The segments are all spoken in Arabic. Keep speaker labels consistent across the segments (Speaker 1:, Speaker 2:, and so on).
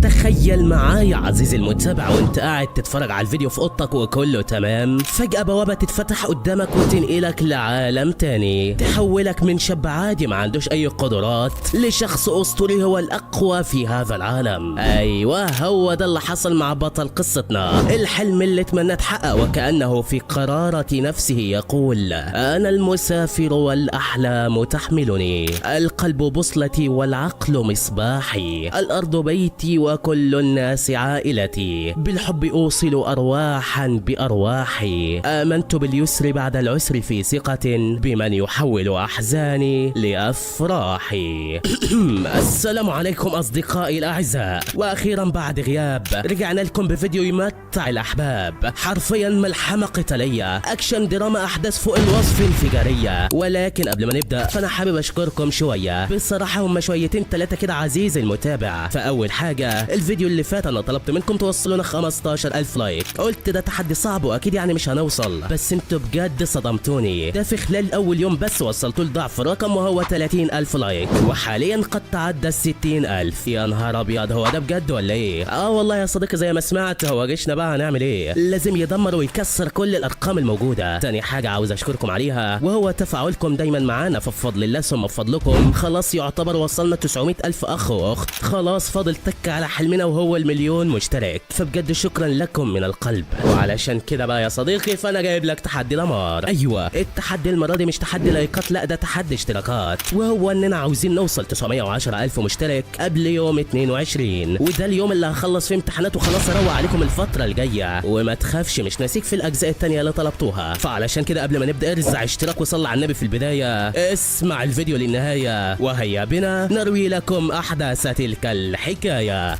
Speaker 1: تخيل معايا عزيزي المتابع وانت قاعد تتفرج على الفيديو في اوضتك وكله تمام، فجأة بوابة تتفتح قدامك وتنقلك لعالم تاني، تحولك من شاب عادي ما عندوش اي قدرات لشخص اسطوري هو الاقوى في هذا العالم. ايوه هو ده اللي حصل مع بطل قصتنا، الحلم اللي اتمنى اتحقق وكأنه في قرارة نفسه يقول: انا المسافر والاحلام تحملني، القلب بوصلتي والعقل مصباحي، الارض بيتي وكل الناس عائلتي، بالحب اوصل ارواحا بارواحي، امنت باليسر بعد العسر في ثقة بمن يحول احزاني لافراحي. السلام عليكم اصدقائي الاعزاء، واخيرا بعد غياب رجعنا لكم بفيديو يمتع الاحباب، حرفيا ملحمة قتالية اكشن دراما احداث فوق الوصف انفجارية. ولكن قبل ما نبدأ فانا حابب اشكركم شوية، بصراحة هم شويتين ثلاثة كده عزيزي المتابع. فاول حاجة الفيديو اللي فات انا طلبت منكم توصلونا 15,000 لايك، قلت ده تحدي صعب واكيد يعني مش هنوصل، بس انتوا بجد صدمتوني، ده في خلال اول يوم بس وصلتوا لضعف رقم وهو 30,000 لايك، وحاليا قد تعدى 60,000. يا نهار ابيض، هو ده بجد ولا ايه؟ والله يا صديقي زي ما سمعت هو جيشنا بقى، هنعمل ايه؟ لازم يدمر ويكسر كل الارقام الموجودة. تاني حاجة عاوز اشكركم عليها وهو تفاعلكم دايما معانا، فبفضل الله ثم بفضلكم خلاص يعتبر وصلنا 900,000 اخ واخت، خلاص فاضل تك على حلمنا وهو المليون مشترك، فبجد شكرا لكم من القلب. وعلشان كده بقى يا صديقي فانا جايب لك تحدي دمار. ايوه التحدي المره دي مش تحدي لايكات، لا ده تحدي اشتراكات، وهو اننا عاوزين نوصل 910,000 مشترك قبل يوم 22، وده اليوم اللي هخلص فيه امتحانات وخلاص اروق عليكم الفتره الجايه. وما تخافش مش ناسيك في الاجزاء التانيه اللي طلبتوها، فعلشان كده قبل ما نبدا ارزع اشتراك وصلي على النبي في البدايه، اسمع الفيديو للنهايه وهيا بنا نروي لكم احداث تلك الحكايه.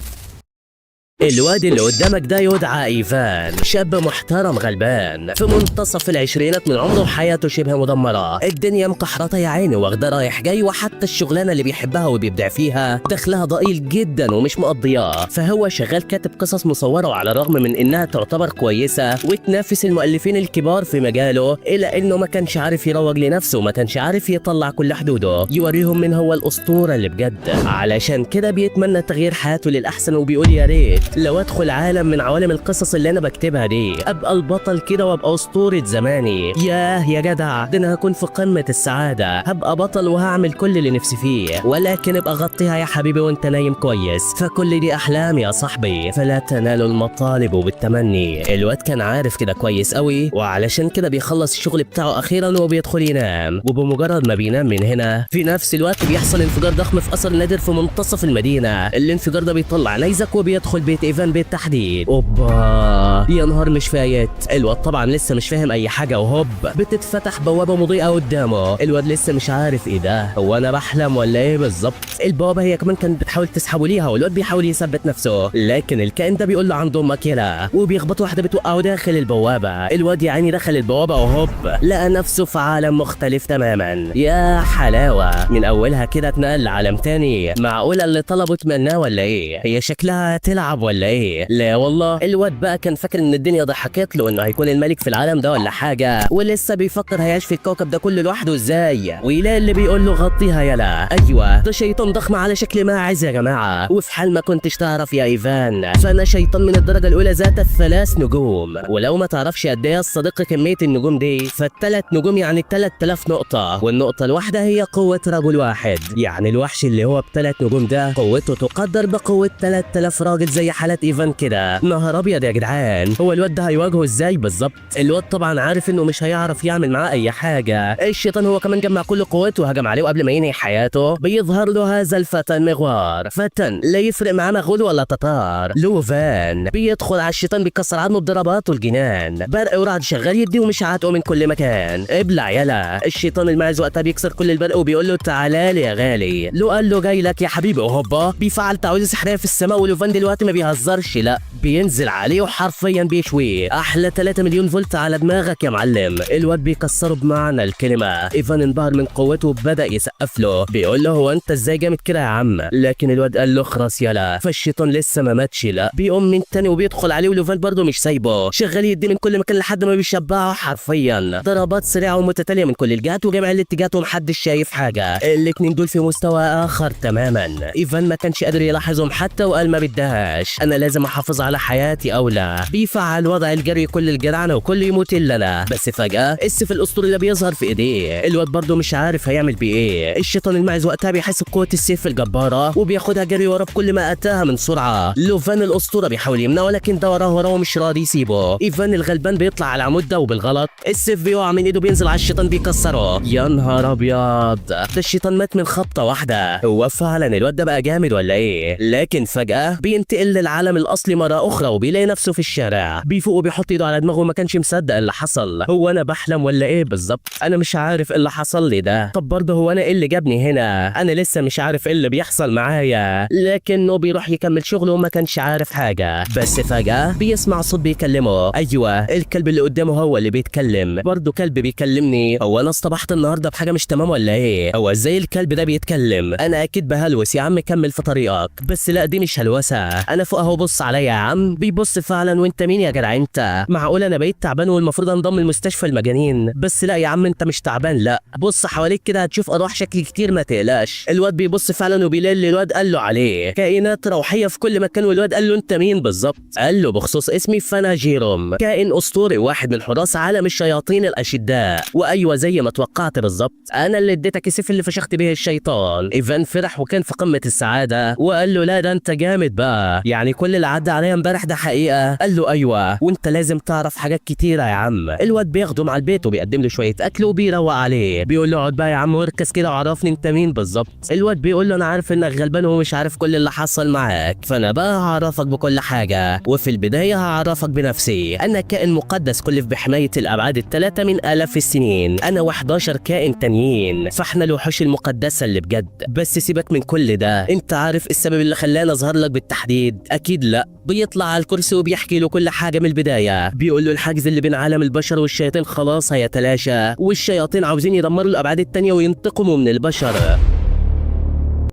Speaker 1: الواد اللي قدامك ده يدعى ايفان، شاب محترم غلبان في منتصف العشرينات من عمره وحياته شبه مدمره، الدنيا مقحرطه يا عيني واخده رايح جاي، وحتى الشغلانه اللي بيحبها وبيبدع فيها دخلها ضئيل جدا ومش مقضياه، فهو شغال كاتب قصص مصوره، وعلى الرغم من انها تعتبر كويسه وتنافس المؤلفين الكبار في مجاله، الا انه ما كانش عارف يروج لنفسه وما كانش عارف يطلع كل حدوده يوريهم من هو الاسطوره اللي بجد. علشان كده بيتمنى تغيير حياته للاحسن وبيقول يا ريت لو ادخل عالم من عوالم القصص اللي انا بكتبها دي، ابقى البطل كده وابقى اسطورة زماني. ياه يا جدع، ده انا هكون في قمة السعادة، هبقى بطل وهعمل كل اللي نفسي فيه، ولكن ابقى غطيها يا حبيبي وانت نايم كويس، فكل دي احلام يا صاحبي، فلا تنالوا المطالب بالتمني. الواد كان عارف كده كويس قوي، وعلشان كده بيخلص الشغل بتاعه اخيرا وبيدخل ينام، وبمجرد ما بينام من هنا في نفس الوقت بيحصل انفجار ضخم في قصر نادر في منتصف المدينة. الانفجار ده بيطلع نيزك وبيدخل بيت ايفان بالتحديد. اوبا يا نهار مش فايت، الواد طبعا لسه مش فاهم اي حاجه، وهوب بتتفتح بوابه مضيئه قدامه، الواد لسه مش عارف ايه ده، هو انا بحلم ولا ايه بالظبط؟ البوابه هي كمان كانت بتحاول تسحبه ليها، والواد بيحاول يثبت نفسه، لكن الكائن ده بيقول له عند امك يلا، وبيخبط واحده بتوقعه داخل البوابه. الواد يا عيني دخل البوابه وهوب لقى نفسه في عالم مختلف تماما. يا حلاوه، من اولها كده اتنقل لعالم تاني. معقوله اللي طلبه تمناه ولا ايه؟ هي شكلها تلعب ولا ايه؟ لا والله، الواد بقى كان فاكر ان الدنيا ضحكت له انه هيكون الملك في العالم ده ولا حاجه، ولسه بيفكر هيعيش في الكوكب ده كله لوحده ازاي، ويلاقي اللي بيقول له غطيها يلا. ايوه ده شيطان ضخم على شكل ماعز يا جماعه، وفي حال ما كنتش تعرف يا ايفان فانا شيطان من الدرجه الاولى ذات ال3 نجوم، ولو ما تعرفش قد ايه يا صديقي كميه النجوم دي، فال3 نجوم يعني 3000 نقطه، والنقطه الواحده هي قوه رجل واحد، يعني الوحش اللي هو ب3 نجوم ده قوته تقدر بقوه 3000 راجل زي حالات ايفان كده. نهار ابيض يا جدعان، هو الواد ده هيواجهه ازاي بالظبط؟ الواد طبعا عارف انه مش هيعرف يعمل معاه اي حاجه، الشيطان هو كمان جمع كل قوته وهجم عليه، وقبل ما ينهي حياته بيظهر له هذا الفتى المغوار، فتى لا يفرق معاه مغول ولا تتار، لوفان بيدخل على الشيطان بيكسر عظمه بضرباته الجنان، برق ورعد شغال يدي ومشعاته من كل مكان، ابلع يلا. الشيطان الماعز وقتها بيكسر كل البرق وبيقول له تعالى لي يا غالي، لو قال له جاي لك يا حبيبي، وهوبا بيفعل تعويذه سحريه في السماء، ولوفان دلوقتي ما بيهزرش، لا بينزل عليه وحرفيا بيشويه، احلى 3 مليون فولت على دماغك يا معلم. الواد بيكسره بمعنى الكلمه. ايفان انبهر من قوته وبدا يسقف له، بيقول له هو انت ازاي جامد كده يا عم؟ لكن لكن الواد قال له خلاص يلا. فالشيطان لسه ما ماتش، لا بيقوم من تاني وبيدخل عليه، ولوفان برضه مش سايبه، شغال يدي من كل مكان لحد ما بيشبعه حرفيا. ضربات سريعه ومتتاليه من كل الجهات وجميع الاتجاهات ومحدش شايف حاجه. الاتنين دول في مستوى اخر تماما. ايفان ما كانش قادر يلاحظهم حتى وقال ما بدهاش، انا لازم احافظ على حياتي او لا. بيفعل وضع الجري كل الجدعنه وكل يموت الا انا. بس فجاه السيف الاسطوري اللي بيظهر في ايديه، الواد برضه مش عارف هيعمل بيه ايه. الشيطان الماعز وقتها بيحس بقوه السيف الجباره وبياخدها جري وراه بكل ما اتاها من سرعه. لوفان الاسطوره بيحاول يمنعه ولكن ده وراه ومش راضي يسيبه. ايفان الغلبان بيطلع على العمود ده وبالغلط السيف بيقع من ايده بينزل على الشيطان بيكسره. يا نهار ابيض، ده الشيطان مات من خبطه واحده. هو فعلا الواد ده بقى جامد ولا ايه؟ لكن فجاه بينتقل للعالم الاصلي مره اخرى وبيلاقي نفسه في الشارع. بيفوق وبيحط ايده على دماغه وما كانش مصدق اللي حصل. هو انا بحلم ولا ايه بالظبط؟ انا مش عارف ايه اللي حصل لي ده. طب برضه هو انا ايه اللي جابني هنا؟ انا لسه مش عارف ايه اللي بيحصل معايا. لكنه بيروح يكمل شغله وما كانش عارف حاجه. بس فجاه بيسمع صوت بيكلمه. ايوه الكلب اللي قدامه هو اللي بيتكلم. برضه كلب بيكلمني. هو انا اصطبحت النهارده بحاجه مش تمام ولا ايه؟ هو ازاي الكلب ده بيتكلم؟ انا اكيد بهلوس يا عم، كمل في طريقك. بس لا دي مش هلوسه، انا فوق اهو بص عليا يا عم. بيبص فعلا. وانت مين يا جدع انت؟ معقول انا بقيت تعبان والمفروض انضم لمستشفى المجانين؟ بس لا يا عم انت مش تعبان، لا بص حواليك كده هتشوف ارواح شكل كتير ما تقلقش. الواد بيبص فعلا وبيلاقي اللي الواد قال له عليه كائنات روحيه في كل مكان. والواد قال له انت مين بالظبط؟ قال له بخصوص اسمي فانا جيروم، كائن اسطوري واحد من حراس عالم الشياطين الاشداء. وايوه زي ما توقعت بالظبط، انا اللي اديتك السيف اللي فشخت به الشيطان. ايفان فرح وكان في قمه السعاده وقال له لا ده انت جامد بقى، يعني كل اللي عدى عليا امبارح ده حقيقه؟ قال له ايوه، وانت لازم تعرف حاجات كتيره يا عم. الواد بياخده مع البيت وبيقدم له شويه اكل وبيروق عليه. بيقول له اقعد بقى يا عم واركز كده وعرفني انت مين بالظبط. الواد بيقول له انا عارف انك غلبان ومش عارف كل اللي حصل معاك، فانا بقى هعرفك بكل حاجه. وفي البدايه هعرفك بنفسي، انا كائن مقدس كلف بحمايه الابعاد الثلاثه من الاف السنين، انا و11 كائن تانيين، فاحنا الوحوش المقدسه اللي بجد. بس سيبك من كل ده، انت عارف السبب اللي خلاني اظهر لك بالتحديد؟ اكيد لا. بيطلع على الكرسي وبيحكي له كل حاجه من البدايه. بيقول له الحاجز اللي بين عالم البشر والشياطين خلاص هيتلاشى، والشياطين عاوزين يدمروا الابعاد التانيه وينتقموا من البشر.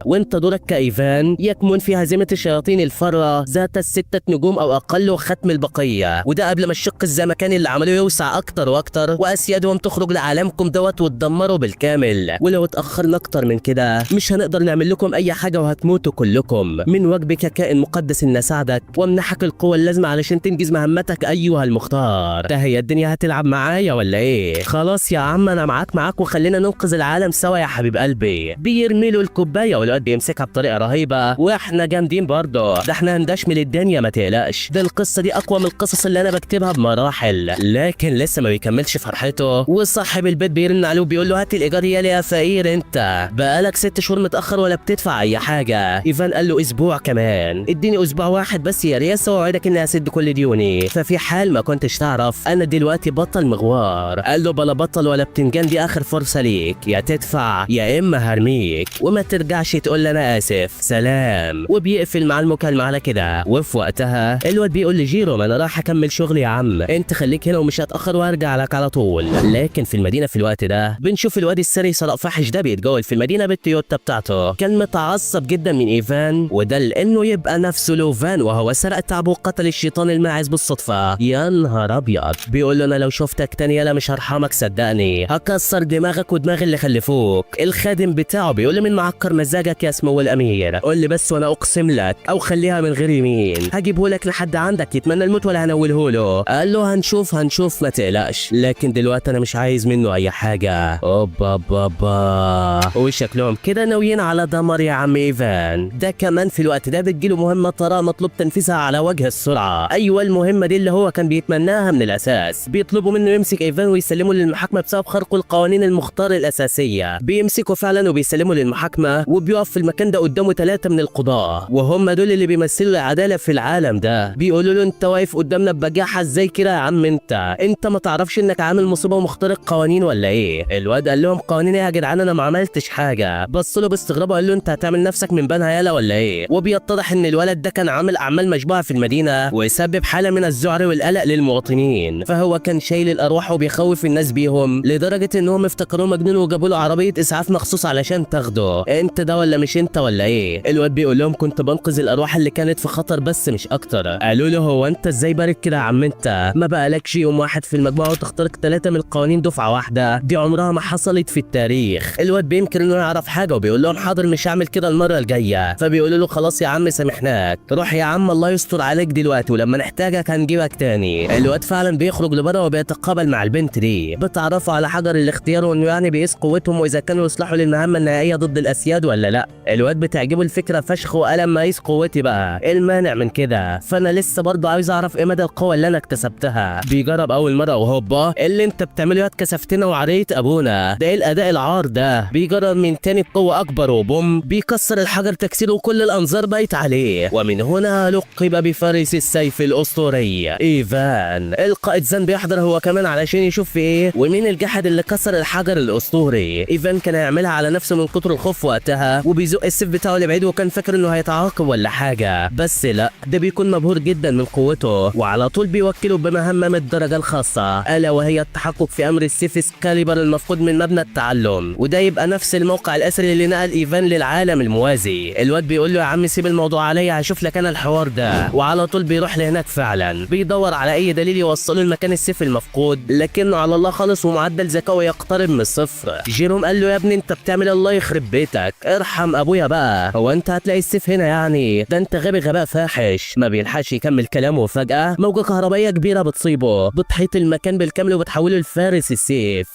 Speaker 1: وانت دورك كايفان يكمن في هزيمه الشياطين الفاره ذات الستة نجوم او اقل وختم البقيه، وده قبل ما الشق الزمكاني اللي عملوه يوسع اكتر واكتر واسيادهم تخرج لعالمكم دوت وتدمروا بالكامل. ولو اتاخرنا اكتر من كده مش هنقدر نعمل لكم اي حاجه وهتموتوا كلكم. من واجبك ككائن مقدس ان اساعدك وامنحك القوه اللازمه علشان تنجز مهمتك ايها المختار. ده هي الدنيا هتلعب معايا ولا ايه؟ خلاص يا عم انا معاك وخلينا ننقذ العالم سوا يا حبيب قلبي. بيرمي له الكوبايه والواد بيمسكها بطريقه رهيبه، واحنا جامدين برضه، ده احنا هندشمل الدنيا ما تقلقش. ده القصه دي اقوى من القصص اللي انا بكتبها بمراحل. لكن لسه ما بيكملش فرحته وصاحب البيت بيرن عليه وبيقول له هات الايجار يا فقير، انت بقالك 6 شهور متاخر ولا بتدفع اي حاجه. ايفان قال له اسبوع كمان، اديني اسبوع واحد بس يا رياسه واوعدك اني هسد كل ديوني. ففي حال ما كنتش تعرف انا دلوقتي بطل مغوار. قال له بلا بطل ولا بتنجان، دي اخر فرصه ليك، يا تدفع يا اما هرميك وما ترجعش تقول لي انا اسف سلام. وبيقفل مع المكالمه على كده. وفي وقتها الواد بيقول لجيروم انا راح اكمل شغلي يا عم، انت خليك هنا ومش هتاخر وهرجع لك على طول. لكن في المدينه في الوقت ده بنشوف الواد السري سرق فاحش ده بيتجول في المدينه بالتويوتا بتاعته. كان متعصب جدا من ايفان وده لانه يبقى نفسه لوفان وهو سرق تعبه وقتل الشيطان الماعز بالصدفه. يا نهار ابيض. بيقول له انا لو شفتك تاني يلا مش هرحمك صدقني، هكسر دماغك ودماغ اللي خلفوك. الخادم بتاعه بيقول له من معكر مزاجك يا اسمه الامير، قول لي بس وانا اقسم لك، او خليها من غير يمين هجيبه لك لحد عندك يتمنى الموت ولا هنوله له. قال له هنشوف ما تقلقش، لكن دلوقتي انا مش عايز منه اي حاجه. اوبا بابا وشكلهم كده ناويين على دمر يا عم ايفان. ده كمان في الوقت ده بتجيله مهمه طارئه مطلوب تنفيذها على وجه السرعه. ايوه المهمه دي اللي هو كان بيتمناها من الاساس. بيطلبوا منه يمسك ايفان ويسلمه للمحاكمه بسبب خرق القوانين المختار الاساسيه. بيمسكوا فعلا وبيسلموا للمحاكمه وبيقف في المكان ده قدامه 3 من القضاة وهم دول اللي بيمثلوا العدالة في العالم ده. بيقولوا له انت واقف قدامنا ببجاحة ازاي كده يا عم؟ انت ما تعرفش انك عامل مصيبة ومخترق قوانين ولا ايه؟ الواد قال لهم قوانين ايه يا جدعان؟ انا ما عملتش حاجة. بص له باستغراب وقال له انت هتعمل نفسك من بنها يالا ولا ايه؟ وبيتضح ان الولد ده كان عامل اعمال مشبوهة في المدينة ويسبب حالة من الذعر والقلق للمواطنين، فهو كان شايل الارواح وبيخوف الناس بيهم لدرجة انهم افتكروه مجنون وجابوا له عربية اسعاف مخصوص علشان تاخده. انت ده ولا مش انت ولا ايه؟ الواد بيقول لهم كنت بنقذ الارواح اللي كانت في خطر بس مش اكتر. قالوا له هو انت ازاي بارك كده يا عم انت؟ ما بقالكش يوم واحد في المجموعه وتخترق 3 من القوانين دفعه واحده، دي عمرها ما حصلت في التاريخ. الواد بينكر انه يعرف حاجه وبيقول لهم حاضر مش هعمل كده المره الجايه. فبيقولوا له خلاص يا عم سامحناك، روح يا عم الله يستر عليك دلوقتي ولما نحتاجك هنجيبك تاني. الواد فعلا بيخرج لبره وبيتقابل مع البنت دي، بتعرفوا على حجر الاختيار وانه يعني بيقيس قوتهم واذا كانوا يصلحوا للمهمه النهائيه ضد الاسياد ولا لا. الواد بتعجبه الفكره فشخ وقال اما اقيس قوتي بقى ايه المانع من كده؟ فانا لسه برضه عايز اعرف ايه مدى القوه اللي انا اكتسبتها. بيجرب اول مره وهوبا اللي انت بتعمله يا اتكسفتنا وعريت ابونا، ده ايه الاداء العار ده؟ بيجرب من تاني بقوه اكبر وبوم بيكسر الحجر تكسيره وكل الانظار بايت عليه. ومن هنا لقب بفارس السيف الاسطوري ايفان. القائد زان بيحضر هو كمان علشان يشوف في ايه ومين الجحد اللي كسر الحجر الاسطوري. ايفان كان هيعملها على نفسه من كتر الخوف وقتها وبيزق السيف بتاعه لبعيد وكان فاكر انه هيتعاقب ولا حاجه، بس لا ده بيكون مبهور جدا من قوته وعلى طول بيوكله بمهمه من الدرجه الخاصه الا وهي التحقق في امر السيف اسكاليبر المفقود من مبنى التعلم، وده يبقى نفس الموقع الاثري اللي نقل ايفان للعالم الموازي. الواد بيقول له يا عم سيب الموضوع عليا هشوف لك انا الحوار ده، وعلى طول بيروح لهناك فعلا بيدور على اي دليل يوصله لمكان السيف المفقود لكنه على الله خالص ومعدل ذكائه يقترب من الصفر. جيروم قال له يا ابني انت بتعمل الله يخرب بيتك ارحم ابويا بقى، هو انت هتلاقي السيف هنا يعني؟ ده انت غبي غباء فاحش. ما بيلحقش يكمل كلامه وفجأة موجة كهربائية كبيرة بتصيبه بتحيط المكان بالكامل وبتحوله لفارس السيف.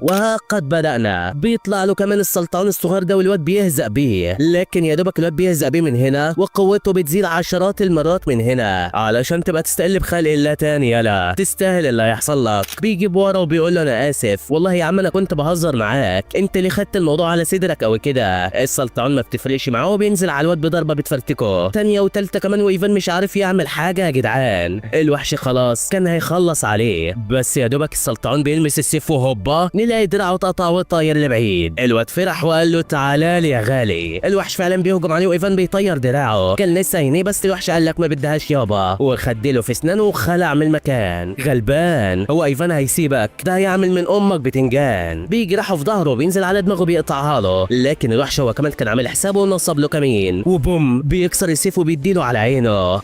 Speaker 1: وقد بدأنا. بيطلع له كمان السلطان الصغير ده والواد بيهزأ بيه، لكن يا دوبك الواد بيهزأ بيه من هنا وقوته بتزيد عشرات المرات من هنا علشان تبقى تستقل بخلق الله تاني. يلا تستاهل اللي هيحصل لك. بيجيب ورا وبيقول له انا اسف والله يا عم انا كنت بهزر معاك، انت اللي خدت الموضوع على صدرك او كده. السلطان ما بتفرقش معاه وبينزل على الواد بضربه بتفرتكه تانية وتالتة كمان وايفان مش عارف يعمل حاجه. يا جدعان الوحش خلاص كان هيخلص عليه بس يا دوبك السلطان بيلمس السيف وهوبا نلاقي دراعه اتقطع وطاير لبعيد. الواد فرح وقال له تعالى لي يا غالي. الوحش فعلا بيهجم عليه وايفان بيطير دراعه، كان لسه هينيه بس الوحش قال لك ما بدهاش يابا وخدله في اسنانه وخلع من المكان. غلبان هو ايفان هيسيبك ده هيعمل من امك بتنجان. بيجي راحه في ظهره بينزل على دماغه بيقطعها له لكن الوحش هو كمان كان عامل حسابه ونصب له كمين وبوم بيكسر السيف وبيديله على عينه.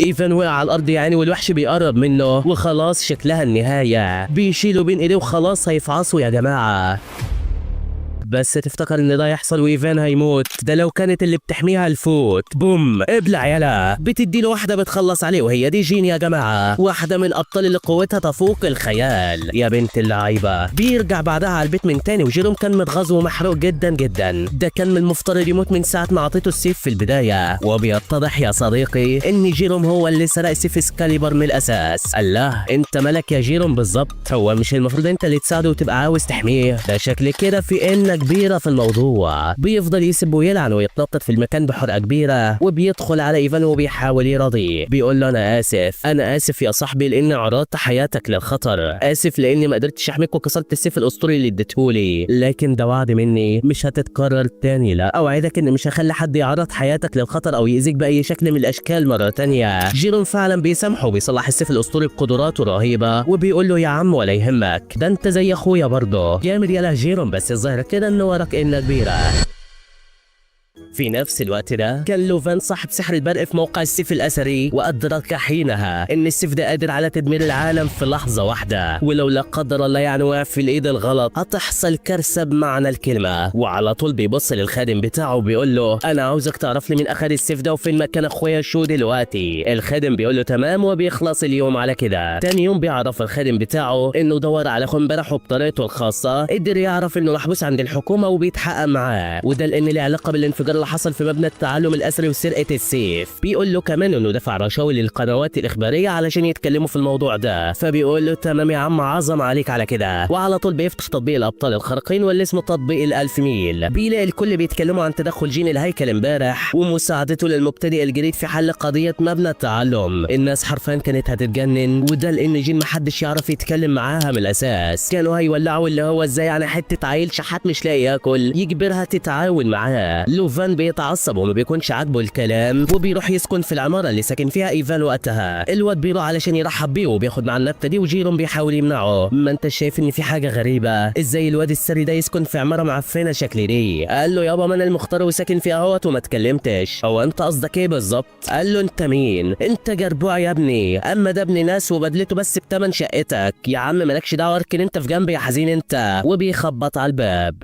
Speaker 1: ايفان وقع على الارض يعني والوحش بيقرب منه وخلاص شكلها النهايه. بيشيله بين ايديه وخلاص هيفعصوا يا جماعه. بس تفتكر ان ده يحصل وايفان هيموت؟ ده لو كانت اللي بتحميها الفوت. بوم ابلع يلا. بتدي له واحده بتخلص عليه وهي دي جين يا جماعه، واحده من الابطال اللي قوتها تفوق الخيال يا بنت اللعيبه. بيرجع بعدها على البيت من تاني وجيروم كان متغاظ ومحروق جدا جدا، ده كان من المفترض يموت من ساعه ما اعطيته السيف في البدايه. وبيتضح يا صديقي ان جيروم هو اللي سرق سيف اسكاليبر من الاساس. الله انت مالك يا جيروم بالظبط؟ هو مش المفروض انت اللي تساعده وتبقى عاوز تحميه؟ ده شكل كده في ان كبيرة في الموضوع. بيفضل يسب ويلعن ويتنطط في المكان بحرقة كبيرة وبيدخل على ايفان وبيحاول يرضيه. بيقول له انا اسف يا صاحبي لاني عرضت حياتك للخطر، اسف لاني ما قدرتش احميك وكسرت السيف الاسطوري اللي اديتهولي، لكن ده وعد مني مش هتتكرر تاني. لا اوعدك ان مش هخلي حد يعرض حياتك للخطر او يأذيك باي شكل من الاشكال مرة تانية. جيروم فعلا بيسامحه وبيصلح السيف الاسطوري بقدراته رهيبة وبيقول له يا عم ولا يهمك ده انت زي اخويا برضه. جامد يلا جيروم بس الظاهر كده انه وراك إنها كبيرة. في نفس الوقت ده كان لوفان صاحب سحر البرق في موقع السيف الأثري وأدرك حينها إن السيف ده قادر على تدمير العالم في لحظة واحدة، ولو لا قدر الله يعني وقع في الإيد الغلط هتحصل كارثة بمعنى الكلمة. وعلى طول بيبص للخادم بتاعه وبيقول له أنا عاوزك تعرف لي مين أخد السيف ده وفين مكان أخويا شو دلوقتي. الخادم بيقول له تمام وبيخلص اليوم على كده. تاني يوم بيعرف الخادم بتاعه إنه دور على أخوه امبارح وبطريقته الخاصة قدر يعرف إنه محبوس عند الحكومة وبيتحقق معاه، وده لأن له علاقة بالانفجار اللي حصل في مبنى التعلم الأثري وسرقة السيف. بيقول له كمان انه دفع رشاوي للقنوات الإخبارية علشان يتكلموا في الموضوع ده، فبيقول له تمام يا عم عظم عليك على كده. وعلى طول بيفتح تطبيق الأبطال الخارقين واللي اسمه تطبيق الألف ميل. بيلاقي الكل بيتكلموا عن تدخل جين الهيكل امبارح ومساعدته للمبتدئ الجديد في حل قضية مبنى التعلم. الناس حرفيا كانت هتتجنن، وده لأن جين محدش يعرف يتكلم معاها من الأساس. كانوا هيولعوا اللي هو ازاي يعني حتة عيل شحات مش لاقي ياكل يجبرها تتعاون معاه. لوفان ايفان بيتعصب وما بيكونش عاجبه الكلام وبيروح يسكن في العماره اللي ساكن فيها ايفان وقتها. الواد بيروح علشان يرحب بيه وبياخد مع النبته دي وجيروم بيحاول يمنعه. ما انت شايف ان في حاجه غريبه، ازاي الواد السري ده يسكن في عماره معفنه شكل دي؟ قال له يابا ما انا المختار وساكن فيها اهوت وما اتكلمتش. هو انت قصدك ايه بالظبط؟ قال له انت مين؟ انت جربوع يا ابني، اما ده ابن ناس وبدلته بس بتمن شقتك. يا عم مالكش دعوه، اركن انت في جنبي يا حزين انت. وبيخبط على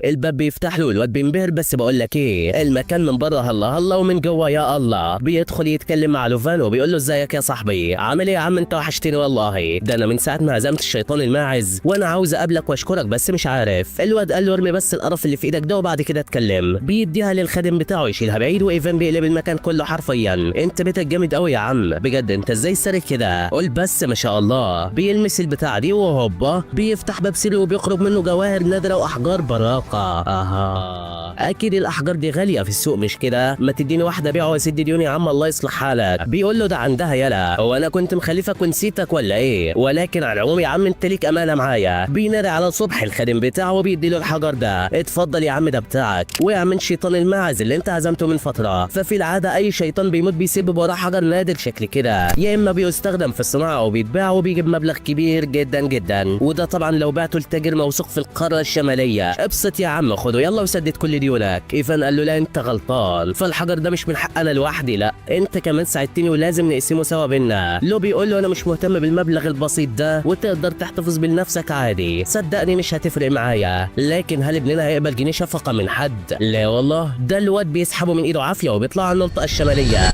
Speaker 1: الباب بيفتح له. الواد بينبهر بس بقول لك ايه، المكان من بره هلا هلا ومن جوه يا الله. بيدخل يتكلم مع لوفانو وبيقول له ازيك يا صاحبي، عامل ايه يا عم؟ انت وحشتني والله، ده انا من ساعه ما هزمت الشيطان الماعز وانا عاوز اقابلك واشكرك بس مش عارف. الواد قال له ارمي بس القرف اللي في ايدك ده وبعد كده اتكلم. بيديها للخادم بتاعه يشيلها بعيد وايفان بيقلب المكان كله حرفيا. انت بيتك جامد قوي يا عم، بجد انت ازاي سارق كده؟ قول بس ما شاء الله. بيلمس البتاع دي وهوبا بيفتح باب سري وبيخرج منه جواهر نادره واحجار براقه. اكيد الاحجار دي غاليه في السوق مش كده؟ ما تديني واحده بيعه واسد ديوني يا عم الله يصلح حالك. بيقول له ده عندها يلا، هو انا كنت مخلفك ونسيتك ولا ايه؟ ولكن على العموم يا عم انت ليك امانه معايا. بينادي على صبح الخادم بتاعه وبيدي له الحجر ده، اتفضل يا عم ده بتاعك. وقع من شيطان الماعز اللي انت هزمته من فتره. ففي العاده اي شيطان بيموت بيسبب وراه حجر نادر شكل كده، يا اما بيستخدم في الصناعه او بيتباع وبيجيب مبلغ كبير جدا جدا. وده طبعا لو بعته لتاجر موثوق في القاره الشماليه. ابسط يا عم خده يلا وسدد كل ديونك. ايفان قال له لا انت غلطان، فالحجر ده مش من حق انا لوحدي، لا انت كمان ساعدتني ولازم نقسمه سوا بينا. لو بيقول له انا مش مهتم بالمبلغ البسيط ده وتقدر تحتفظ بنفسك عادي، صدقني مش هتفرق معايا. لكن هل ابننا هيقبل جنيه شفقه من حد؟ لا والله، ده الواد بيسحبه من ايده عافيه وبيطلع على المنطقه الشماليه.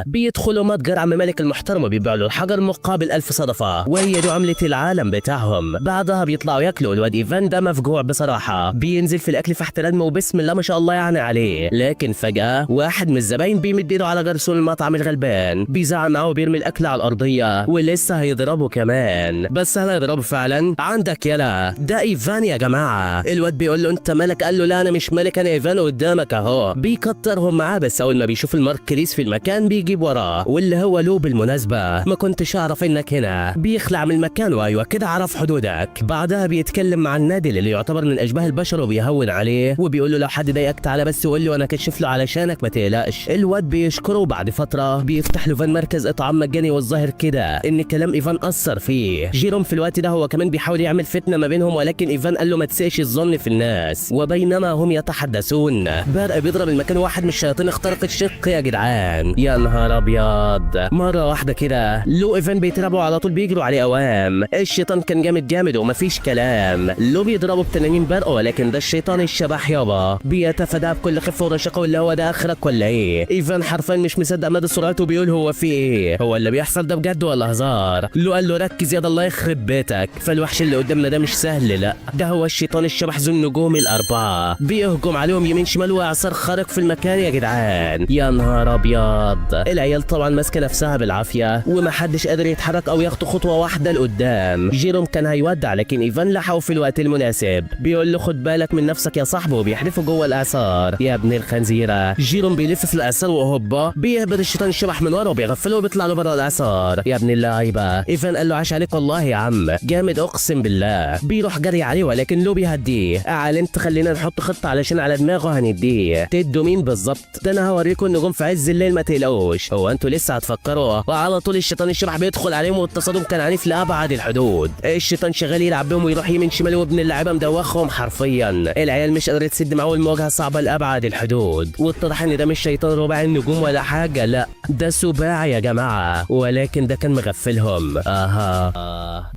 Speaker 1: بيدخلوا متجر عم مالك المحترم وبيبيعوا له الحجر مقابل 1000 صدفه، وهي دي عمله العالم بتاعهم. بعدها بيطلعوا ياكلوا. الواد ايفان ده مفجوع بصراحه، بينزل في الاكل في احترام وبسم الله ما شاء الله يعني عليه. لكن فجاه واحد من الزباين بيمد ايده على جرسون المطعم الغلبان، بيزعق معاه وبيرمي الاكل على الارضيه ولسه هيضربه كمان. بس هل هيضربه فعلا؟ عندك يلا ده ايفان يا جماعه. الواد بيقول له انت مالك؟ قال له لا انا مش مالك، انا ايفان قدامك اهو. بيكترهم معاه بس اول ما بيشوف الماركليس في المكان بيجيب وراه، واللي هو له بالمناسبه ما كنتش اعرف انك هنا. بيخلع من المكان وايوه كده عرف حدودك. بعدها بيتكلم مع النادل اللي يعتبر من اشباه البشر وبيهون عليه وبيقول له لو حد ضايقك تعالى بس وقول له انا كشف له علشانك ما تقلقش. الواد بيشكره وبعد فتره بيفتح له فان مركز اطعام مجاني، والظاهر كده ان كلام ايفان اثر فيه. جيروم في الوقت ده هو كمان بيحاول يعمل فتنه ما بينهم، ولكن ايفان قال له ما تسيش الظن في الناس. وبينما هم يتحدثون برق بيضرب المكان واحد من الشياطين اخترق الشق يا جدعان. يا نهار ابيض، مره واحده كده لو ايفان بيتربوا على طول بيجروا عليه اوام. الشيطان كان جامد ومفيش كلام. لو بيضربوا بتنانين برق، ولكن ده الشيطان الشبح يابا بيتفاداه بكل خفه ورشاقه، اللي هو ده اخرك ولا ايه؟ ايفان حرفيا مش مصدق مدى سرعته، بيقول هو في ايه؟ هو اللي بيحصل ده بجد ولا هزار؟ لو قال له ركز يا ده الله يخرب بيتك، فالوحش اللي قدامنا ده مش سهل، لا ده هو الشيطان الشبح ذو النجوم الاربعه، بيهجم عليهم يمين شمال واعصار خارق في المكان يا جدعان. يا نهار ابيض، العيال طبعا ماسكه نفسها بالعافيه ومحدش قادر يتحرك او ياخد خطوه واحده لقدام. جيروم كان هيودع لكن ايفان لحقه في الوقت المناسب، بيقول له خد بالك من نفسك يا صاحبي وبيحدفه جوه الاعصار. يا ابن الخنزيره، جيروم بيلف في الاعصار وهوبا بيهبط الشيطان الشبح من ورا وبيغفله وبيطلع له بره الاعصار. يا ابن اللعيبه، ايفان قال له عاش عليك والله يا عم جامد اقسم بالله. بيروح جري عليه ولكن لو بيهديه، قال انت خلينا نحط خطه علشان على دماغه هنديه. تدوا مين بالظبط؟ ده انا هوريكم النجوم في عز الليل ما تقلقوش. هو انتوا لسه هتفكروا؟ وعلى طول الشيطان الشبح بيدخل عليهم والتصادم كان عنيف لابعد الحدود. الشيطان شغال يلعب بهم ويروح يمين شمال وابن اللعيبه مدوخهم حرفيا. العيال مش قادره تسد معاه المواجهه صعبه لابعد الحدود، واتضح ان ده مش شيطان رباعي النجوم ولا حاجه، لا ده سباعي يا جماعه، ولكن ده كان مغفلهم.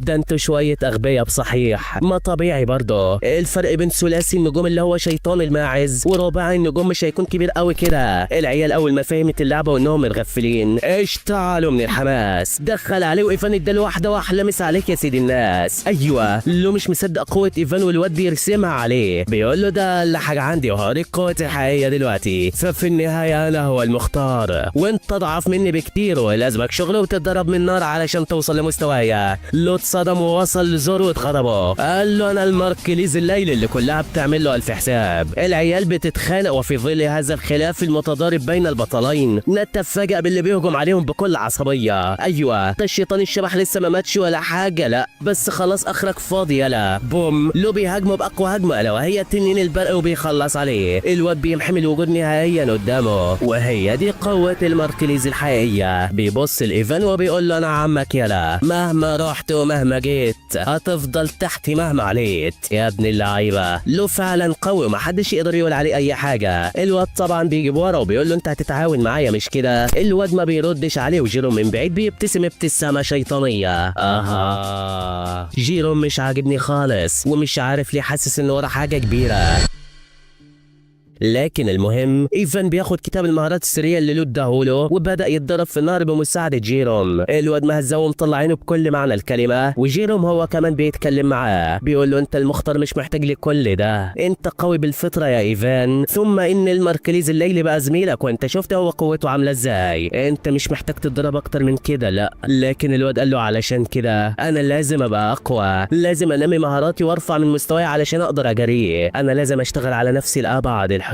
Speaker 1: ده انتوا شويه اغبياء بصحيح، ما طبيعي برضه. الفرق بين ثلاثي النجوم اللي هو شيطان الماعز ورباعي النجوم مش هيكون كبير قوي كده. العيال اول ما فهمت اللعبه وانهم متغفلين اشتعلوا من الحماس، دخل عليه وايفان اداله واحده واحلى مسا عليك يا سيدي الناس. ايوه لو مش مصدق قوه ايفان والواد بيرسمها عليه، بيقول له ده اللي حاجه عندي وهوريك قوتي الحقيقيه دلوقتي. ففي النهايه انا هو المختار وانت اضعف مني بكتير ولازمك شغل وتتضرب من نار علشان توصل لمستوايا. لو اتصدم ووصل لزوره غضبه، قال له انا الماركليز الليل اللي كلها بتعمل له 1000 حساب. العيال بتتخانق وفي ظل هذا الخلاف المتضارب بين البطلين ويتفاجئ باللي بيهجم عليهم بكل عصبيه. ايوه ده الشيطان الشبح لسه ما ماتش ولا حاجه، لا بس خلاص اخرك فاضي يلا. بوم لو بيهاجمه باقوى هجمه الا وهي تنين البرق وبيخلص عليه. الواد بيمحي الوجود نهائيا قدامه، وهي دي قوه الماركليز الحقيقيه. بيبص لايفان وبيقول له انا عمك يلا، مهما رحت ومهما جيت هتفضل تحتي مهما عليت يا ابن اللعيبه. لو فعلا قوي ومحدش يقدر يقول عليه اي حاجه. الواد طبعا بيجيب ورا وبيقول له انت هتتعاون معايا مش كده. الواد ما بيردش عليه وجيروم من بعيد بيبتسم ابتسامه شيطانيه. جيروم مش عاجبني خالص ومش عارف ليه حاسس ان ورا حاجه كبيره. لكن المهم ايفان بياخد كتاب المهارات السريه اللي لو اداهوله وبدا يتدرب في النار بمساعده جيروم. الواد مهزه ومطلع عينه بكل معنى الكلمه، وجيروم هو كمان بيتكلم معاه بيقول له انت المختار مش محتاج لكل ده، انت قوي بالفطره يا ايفان، ثم ان الماركليز الليلي بقى زميلك وانت شفت هو قوته عامله ازاي، انت مش محتاج تتدرب اكتر من كده لا. لكن الواد قال له علشان كده انا لازم ابقى اقوى، لازم انمي مهاراتي وارفع من مستواي علشان اقدر اجريه، انا لازم اشتغل على نفسي لابعد الحدود.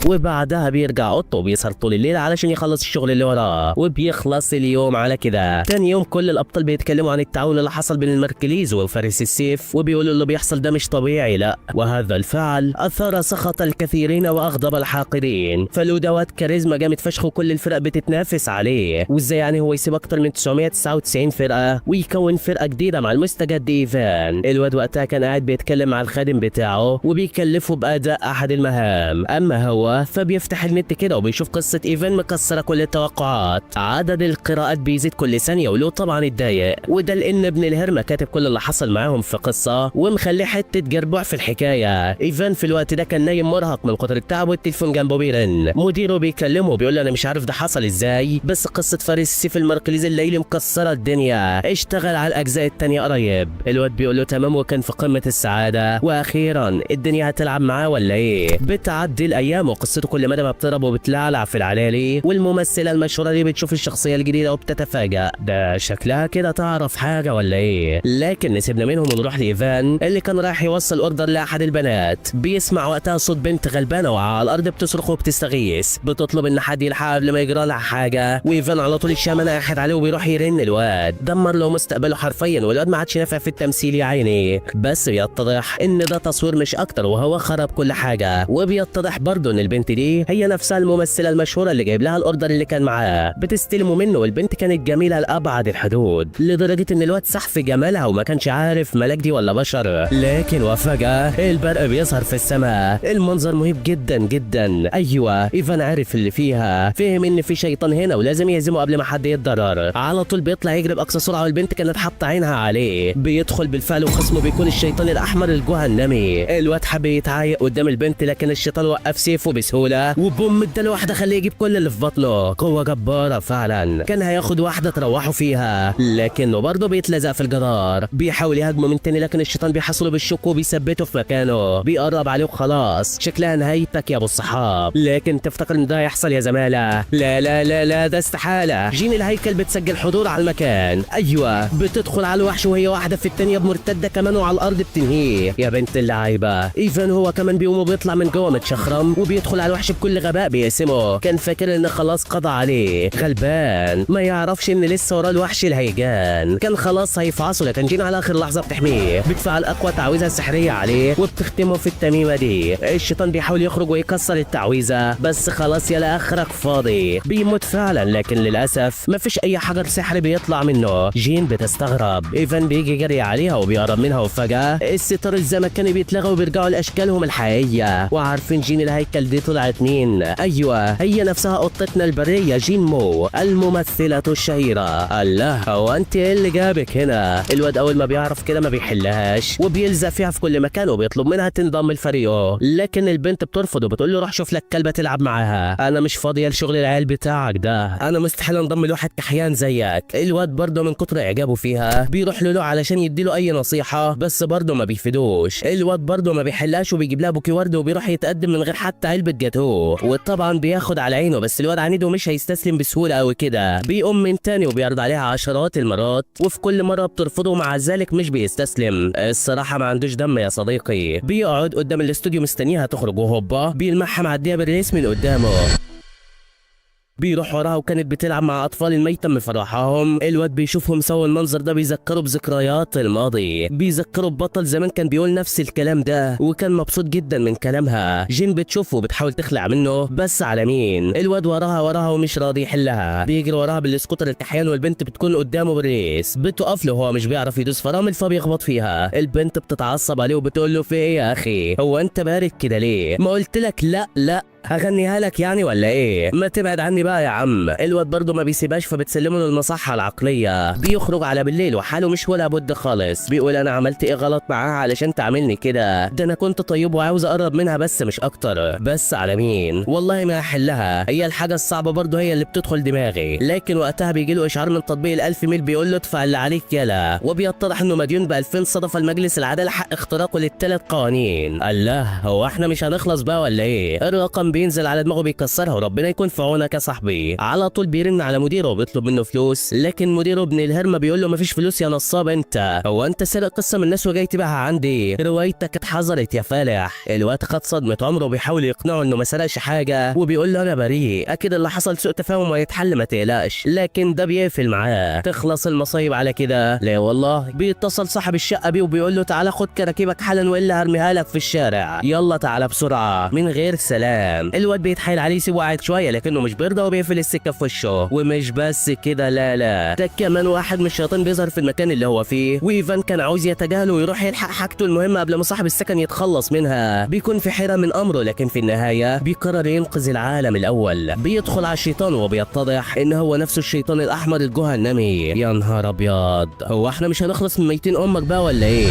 Speaker 1: وبعدها بيرجع اوضته وبيسهر طول الليل علشان يخلص الشغل اللي وراه، وبيخلص اليوم على كده. تاني يوم كل الابطال بيتكلموا عن التعاون اللي حصل بين الماركليز وفارس السيف، وبيقولوا اللي بيحصل ده مش طبيعي لا، وهذا الفعل اثار سخط الكثيرين واغضب الحاقدين. فلو دوت كاريزما جامد فشخ وكل الفرق بتتنافس عليه، وازاي يعني هو يسيب اكتر من 999 فرقه ويكون فرقه جديده مع المستجد ايفان. الواد وقتها كان قاعد بيتكلم مع الخادم بتاعه وبيكلفه باداء احد المهام، اما هو فبيفتح النت كده وبيشوف قصه ايفان مكسره كل التوقعات. عدد القراءات بيزيد كل ثانيه ولو طبعا اتضايق، وده لان ابن الهرمه كاتب كل اللي حصل معاهم في قصه ومخليه حته جربوع في الحكايه. ايفان في الوقت ده كان نايم مرهق من كتر التعب والتليفون جنبه بيرن، مديره بيكلمه بيقول له انا مش عارف ده حصل ازاي بس قصه فارس السيف الماركليز الليلي مكسره الدنيا، اشتغل على الاجزاء التانيه قريب. الواد بيقول له تمام وكان في قمه السعاده، واخيرا الدنيا هتلعب معاه ولا ايه. بتعدي الايام وقصته كل مدى ما بتضرب وبتلعلع في العلالي، والممثله المشهوره دي بتشوف الشخصيه الجديده وبتتفاجأ ده شكلها كده تعرف حاجه ولا ايه. لكن نسيبنا منهم ونروح لايفان اللي كان رايح يوصل اوردر لاحد البنات. بيسمع وقتها صوت بنت غلبانه وعلى الارض بتصرخ وبتستغيث، بتطلب ان حد يلحقها قبل ما يجرى لها حاجه، وايفان على طول الشامه ناحت عليه وبيروح يرن. الواد دمر له مستقبله حرفيا، والواد ما عادش نافع في التمثيل يا عيني. بس بيتضح ان ده تصوير مش اكتر وهو خرب كل حاجه، وبيتضح برضه ان البنت دي هي نفسها الممثله المشهوره اللي جايب لها الاوردر اللي كان معاه بتستلمه منه. والبنت كانت جميله لابعد الحدود لدرجه ان الواد سح في جمالها وما كانش عارف ملاك دي ولا بشر. لكن وفجاه البرق بيظهر في السماء، المنظر مهيب جدا جدا. ايوه ايفان عارف اللي فيها، فهم ان في شيطان هنا ولازم يهزمه قبل ما حد يتضرر. على طول بيطلع يجري باقصى سرعه والبنت كانت حاطه عينها عليه، بيدخل بالفعل وخصمه بيكون الشيطان الاحمر الجهنمي. الواد حب يتعايق قدام البنت لكن الشيطان وقف سيفه بسهوله وبوم اداله واحده خليه يجيب كل اللي في بطنه. قوه جباره فعلا، كان هياخد واحده تروحوا فيها لكنه برضه بيتلزق في الجدار. بيحاول يهاجمه من تاني لكن الشيطان بيحصله بالشوك وبيثبته في مكانه، بيقرب عليه وخلاص شكلها نهايتك يا ابو الصحاب. لكن تفتكر ان ده هيحصل يا زماله؟ لا لا لا لا ده استحاله. جين الهيكل بتسجل حضور على المكان، ايوه بتدخل على الوحش وهي واحده في الثانيه بمرتده كمان وعلى الارض بتنهيه. يا بنت اللعيبه ايفان هو كمان بيقوم وبيطلع من جوه متشخرم وبيدخل على الوحش بكل غباء بيقسمه. كان فاكر ان خلاص قضى عليه، غلبان ما يعرفش ان لسه وراه الوحش الهيجان. كان خلاص هيفعصه لكن جين على اخر لحظه بتحميه، بتفعل اقوى تعويذه سحريه عليه وبتختمه في التميمه دي. الشيطان بيحاول يخرج ويكسر التعويذه بس خلاص يلا اخرك فاضي، بيموت فعلا لكن للاسف مفيش اي حجر سحري بيطلع منه. جين بتستغرب، ايفان بيجي جري عليها وبيقرب منها وفجاه الستار الزمكاني بيتلغوا وبيرجعوا لاشكالهم الحقيقيه. وعارفين جين الهيكل دي طلعت مين؟ ايوه هي نفسها قطتنا البريه جين مو الممثله الشهيره. الله هو انت ايه اللي جابك هنا؟ الواد اول ما بيعرف كده ما بيحلهاش وبيلزق فيها في كل مكان وبيطلب منها تنضم لفريقه، لكن البنت بترفض وبتقول له روح شوف لك كلبه تلعب معاها، انا مش فاضيه لشغل العيال بتاعك ده، انا مستحيل انضم لواحد كحيان زيك. الواد برضه من كتر اعجابه فيها بيروح له علشان يديله اي نصيحه بس برضه ما بيفيدوش. الواد برضه ما بيحلهاش وبيجيب لها بوكي ورد وبيروح يتقدم من غير حتى علبه جاتوه، وطبعا بياخد على عينه بس الواد عنيد ومش هيستسلم بسهوله قوي كده. بيقوم من تاني وبيعرض عليها عشرات المرات وفي كل مره بترفضه مع ذلك مش بيستسلم. الصراحه ما عندوش دم يا صديقي. بيقعد قدام الاستوديو مستنيها تخرج وهوبا بيلمحها معديه بالريس من قدامه. بيروح وراها وكانت بتلعب مع اطفال الميتم مفرحاهم. الواد بيشوفهم سوا، المنظر ده بيذكره بذكريات الماضي، بيذكره ببطل زمان كان بيقول نفس الكلام ده وكان مبسوط جدا من كلامها. جين بتشوفه وبتحاول تخلع منه، بس على مين؟ الواد وراها ومش راضي يحلها. بيجري وراها بالسكوتر الكحيان والبنت بتكون قدامه بالريس، بتقف له وهو مش بيعرف يدوس فرامل فبيخبط فيها. البنت بتتعصب عليه وبتقول له في ايه يا اخي؟ هو انت بارد كده ليه؟ ما قلت لك لا هغنيها لك يعني ولا ايه؟ ما تبعد عني بقى يا عم. الواد برضه ما بيسيبهاش فبتسلمه للمصحة العقلية. بيخرج على بالليل وحاله مش ولا بد خالص. بيقول انا عملت ايه غلط معاها علشان تعملني كده؟ ده انا كنت طيب وعاوز اقرب منها بس مش اكتر. بس على مين؟ والله ما هحلها، هي الحاجة الصعبة برضه هي اللي بتدخل دماغي. لكن وقتها بيجي له اشعار من تطبيق ال1000 ميل بيقول له ادفع اللي عليك يلا، وبيتضح انه مديون ب2000 صدفة لمجلس العدالة حق اختراقه لل3 قوانين. الله، هو احنا مش هنخلص بقى ولا ايه؟ الرقم بينزل على دماغه بيكسرها وربنا يكون في عونك يا صاحبي. على طول بيرن على مديره وبيطلب منه فلوس، لكن مديره ابن الهرمه بيقول له مفيش فلوس يا نصاب، هو انت سرق قصه من الناس وجاي تبيعها عندي؟ روايتك اتحظرت يا فالح. الواد خد صدمه عمره وبيحاول يقنعه انه ما سرقش حاجه وبيقول له انا بريء، اكيد اللي حصل سوء تفاهم وهيتحل ما تقلقش. لكن ده بيقفل معاه. تخلص المصايب على كده؟ لا والله. بيتصل صاحب الشقه بيه وبيقول له تعالى خد كراكيبك حالا والا هرميها لك في الشارع، يلا تعالى بسرعه من غير سلام. الواد بيتحايل عليه يسيبه قاعد شويه لكنه مش بيرضى وبيقفل السكه في وشه. ومش بس كده، لا ده كمان واحد من الشياطين بيظهر في المكان اللي هو فيه، وايفان كان عاوز يتجاهله ويروح يلحق حاجته المهمه قبل ما صاحب السكن يتخلص منها. بيكون في حيره من امره، لكن في النهايه بيقرر ينقذ العالم الاول. بيدخل على الشيطان وبيتضح ان هو نفسه الشيطان الاحمر الجهنمي. يا نهار ابيض، هو احنا مش هنخلص من ميتين امك بقى ولا ايه؟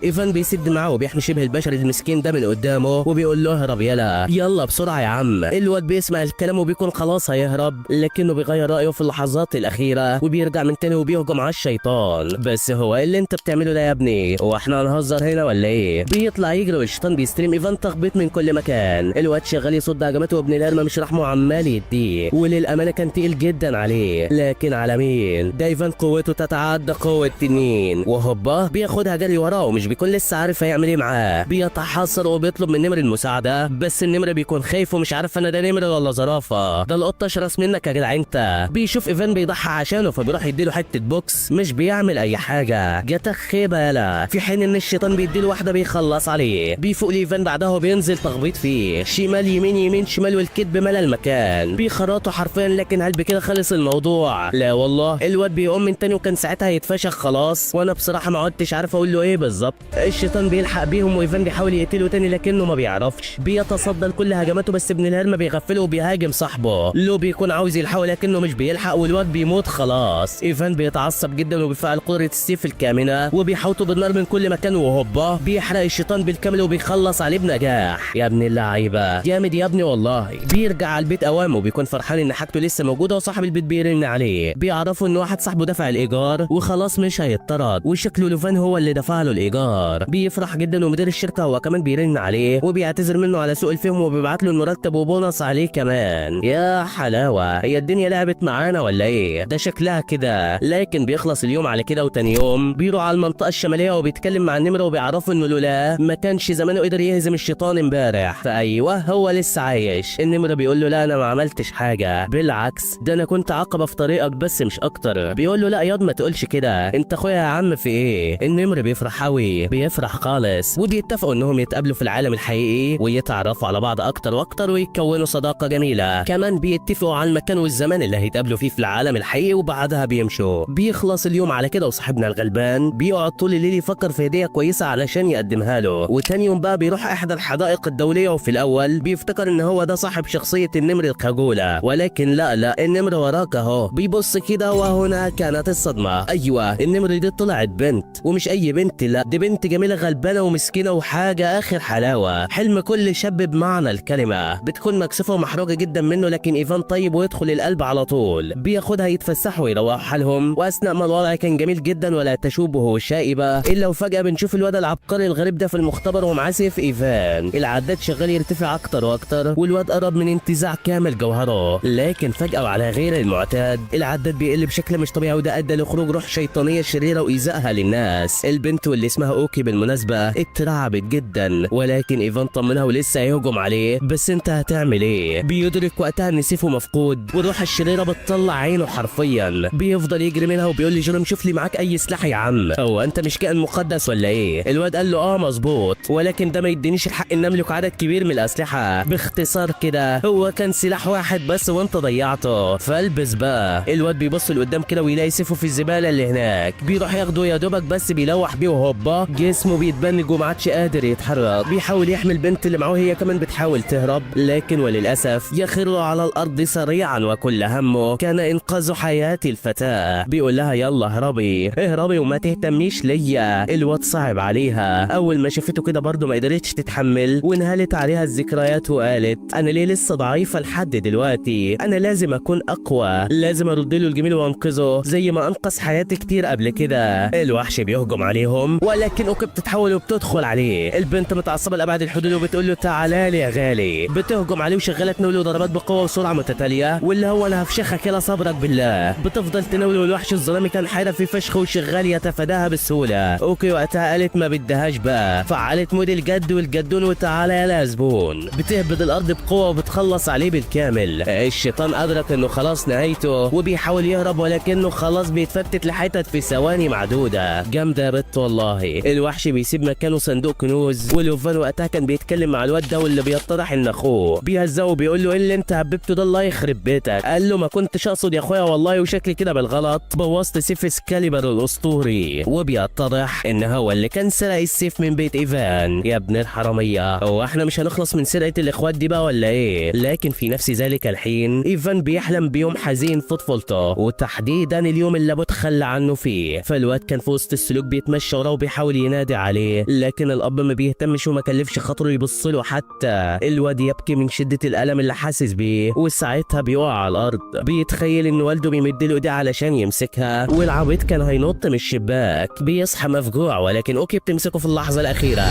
Speaker 1: ايفان بيسد معاه وبيحمي شبه البشري المسكين ده من قدامه وبيقول له اهرب يلا بسرعه يا عم. الواد بيسمع الكلام وبيكون خلاص هيهرب، لكنه بيغير رايه في اللحظات الاخيره وبيرجع من تاني وبيهجم على الشيطان. بس هو ايه اللي انت بتعمله ده يا ابني؟ هو احنا هنهزر هنا ولا ايه؟ بيطلع يجري والشيطان بيستلم ايفان تخبيط من كل مكان. الواد شغال يصد هجماته وابن الهرمه مش رحمه عمال يديه، وللامانه كان تقيل جدا عليه. لكن على مين؟ ده ايفان قوته تتعدى قوه تنين، وهوبا بياخدها جري وراه ومش بيكون لسه عارف هيعمل ايه معاه. بيتحسر وبيطلب من نمر المساعده، بس النمر بيكون خايف ومش عارف انا ده نمر ولا زرافه. ده القطه اشرس منك يا جدع انت. بيشوف ايفان بيضحي عشانه فبيروح يديله حته بوكس، مش بيعمل اي حاجه. جاتك خيبه يالا. في حين ان الشيطان بيديله واحده بيخلص عليه. بيفوق ايفان بعدها وبينزل تخبيط فيه شمال يمين يمين شمال، والكذب ملا المكان. بيخرطه حرفيا، لكن هل بكده خلص الموضوع؟ لا والله. الواد بيقوم من تاني وكان ساعتها هيتفشخ خلاص، وانا بصراحه ما عدتش عارف اقول له ايه بالظبط. الشيطان بيلحق بيهم وايفان بيحاول يقتله تاني لكنه ما بيعرفش. بيتصدى لكل هجماته بس ابن الهرمه بيغفله وبيهاجم صاحبه. لو بيكون عاوز يلحقه لكنه مش بيلحق والواد بيموت خلاص. ايفان بيتعصب جدا وبيفعل قدره السيف الكامنه وبيحوطه بالنار من كل مكان، وهوبا بيحرق الشيطان بالكامل وبيخلص عليه بنجاح. يا ابن اللعيبه جامد يا ابني والله. بيرجع على البيت اوام وبيكون فرحان ان حاجته لسه موجوده وصاحب البيت بيرن عليه. بيعرفوا ان واحد صاحبه دفع الايجار وخلاص مش هيطرد، وشكله لوفان هو اللي دفع له الايجار. بيفرح جدا ومدير الشركه هو كمان بيرن عليه وبيعتذر منه على سوء الفهم وبيبعت له المرتب وبونص عليه كمان. يا حلاوه، هي الدنيا لعبت معانا ولا ايه؟ ده شكلها كده. لكن بيخلص اليوم على كده، وتاني يوم بيروح على المنطقه الشماليه وبيتكلم مع النمر وبيعرفوا انه لولا ما كانش زمانه قدر يهزم الشيطان امبارح. فايوه هو لسه عايش. النمر بيقول له لا انا ما عملتش حاجه، بالعكس ده انا كنت عقبه في طريقك بس مش اكتر. بيقول له لا ياض ما تقولش كده، انت اخويا يا عم في ايه؟ النمر بيفرح قوي، بيفرح خالص، وبيتفقوا انهم يتقابلوا في العالم الحقيقي ويتعرفوا على بعض اكتر واكتر ويكونوا صداقه جميله. كمان بيتفقوا على المكان والزمان اللي هيتقابلوا فيه في العالم الحقيقي وبعدها بيمشوا. بيخلص اليوم على كده وصاحبنا الغلبان بيقعد طول الليل يفكر في هديه كويسه علشان يقدمها له. وتاني يوم بقى بيروح احدى الحدائق الدوليه، وفي الاول بيفتكر ان هو ده صاحب شخصيه النمر الخجوله، ولكن لا النمر وراك اهو. بيبص كده وهنا كانت الصدمه. ايوه النمر دي طلعت بنت، ومش اي بنت، لا دي بنت جميله غلبانه ومسكينه وحاجه اخر حلاوه. حلم كل شاب بمعنى الكلمه. بتكون مكسوفه ومحروجه جدا منه، لكن ايفان طيب ويدخل القلب على طول. بياخدها يتفسحوا ويروحوا حالهم، واثناء ما الوضع كان جميل جدا ولا تشوبه شائبه، الا وفجاه بنشوف الواد العبقري الغريب ده في المختبر ومعاه سيف ايفان. العداد شغال يرتفع اكتر واكتر، والواد قرب من انتزاع كامل جوهره. لكن فجاه وعلى غير المعتاد العداد بيقل بشكل مش طبيعي، وده ادى لخروج روح شيطانيه شريره وايذائها للناس. البنت واللي اسمها اوكي بالمناسبة اترعبت جدا، ولكن ايفان طمنها ولسه هيهجم عليه. بس انت هتعمل ايه؟ بيدرك وقتها ان سيفه مفقود والروح الشريرة بتطلع عينه حرفيا. بيفضل يجري منها وبيقول لي جيروم شوف لي معاك اي سلاح يا عم، هو انت مش كائن مقدس ولا ايه؟ الواد قال له مظبوط، ولكن ده ما يدينيش الحق ان املك عدد كبير من الاسلحة. باختصار كده هو كان سلاح واحد بس وانت ضيعته، فالبس بقى. الواد بيبص لقدام كده ويلاقي سيفه في الزبالة اللي هناك، بيروح ياخده يا دوبك بس بيلوح بيه وهوبا جسمه بيتبنج وما عادش قادر يتحرك. بيحاول يحمي البنت اللي معاه، هي كمان بتحاول تهرب، لكن وللاسف يخر على الارض سريعا وكل همه كان انقاذ حياة الفتاة. بيقول لها يلا اهربي اهربي وما تهتميش ليا. الواد صعب عليها، اول ما شافته كده برضه ما قدرتش تتحمل وانهالت عليها الذكريات وقالت انا ليه لسه ضعيفة لحد دلوقتي؟ انا لازم اكون اقوى، لازم ارد له الجميل وانقذه زي ما انقذ حياتي كتير قبل كده. الوحش بيهجم عليهم، ولكن اوكي بتتحول وبتدخل عليه. البنت متعصبه لابعد الحدود وبتقول له تعالى لي يا غالي. بتهجم عليه وشغاله تناوله ضربات بقوه وسرعه متتاليه، واللي هو انا هفشخك يلا صبرك بالله. بتفضل تناوله. الوحش الظلامي كان حيرة فشخ وشغال يتفاداها بسهوله. اوكي وقتها قالت ما بدهاش بقى، فعلت مود الجد والجدون وتعالى يا زبون. بتهبد الارض بقوه وبتخلص عليه بالكامل. الشيطان ادرك انه خلاص نهايته وبيحاول يهرب، ولكنه خلاص بيتفتت لحتت في ثواني معدوده. جامده يا بت والله. الوحش بيسيب مكانه صندوق كنوز، ولوفان وقتها كان بيتكلم مع الواد ده واللي بيتضح ان اخوه. بيهزقه وبيقول له ايه اللي انت هببته ده الله يخرب بيتك. قال له ما كنتش اقصد يا اخويا والله، وشكلي كده بالغلط بوظت سيف اسكاليبر الاسطوري. وبيتضح ان هو اللي كان سرق السيف من بيت ايفان. يا ابن الحراميه، هو احنا مش هنخلص من سرقه الاخوات دي بقى ولا ايه؟ لكن في نفس ذلك الحين ايفان بيحلم بيوم حزين في طفولته، وتحديدا اليوم اللي ابوه تخلى عنه فيه. فالواد كان في وسط السلوك بيتمشى وراه وبيحاول ينادي عليه، لكن الاب ما بيهتمش وما كلفش خاطره يبص له حتى. الواد يبكي من شده الالم اللي حاسس بيه، وساعتها بيقع على الارض. بيتخيل ان والده بيمد له ايديه علشان يمسكها، والعبيط كان هينط من الشباك. بيصحى مفجوع، ولكن اوكي بتمسكه في اللحظه الاخيره.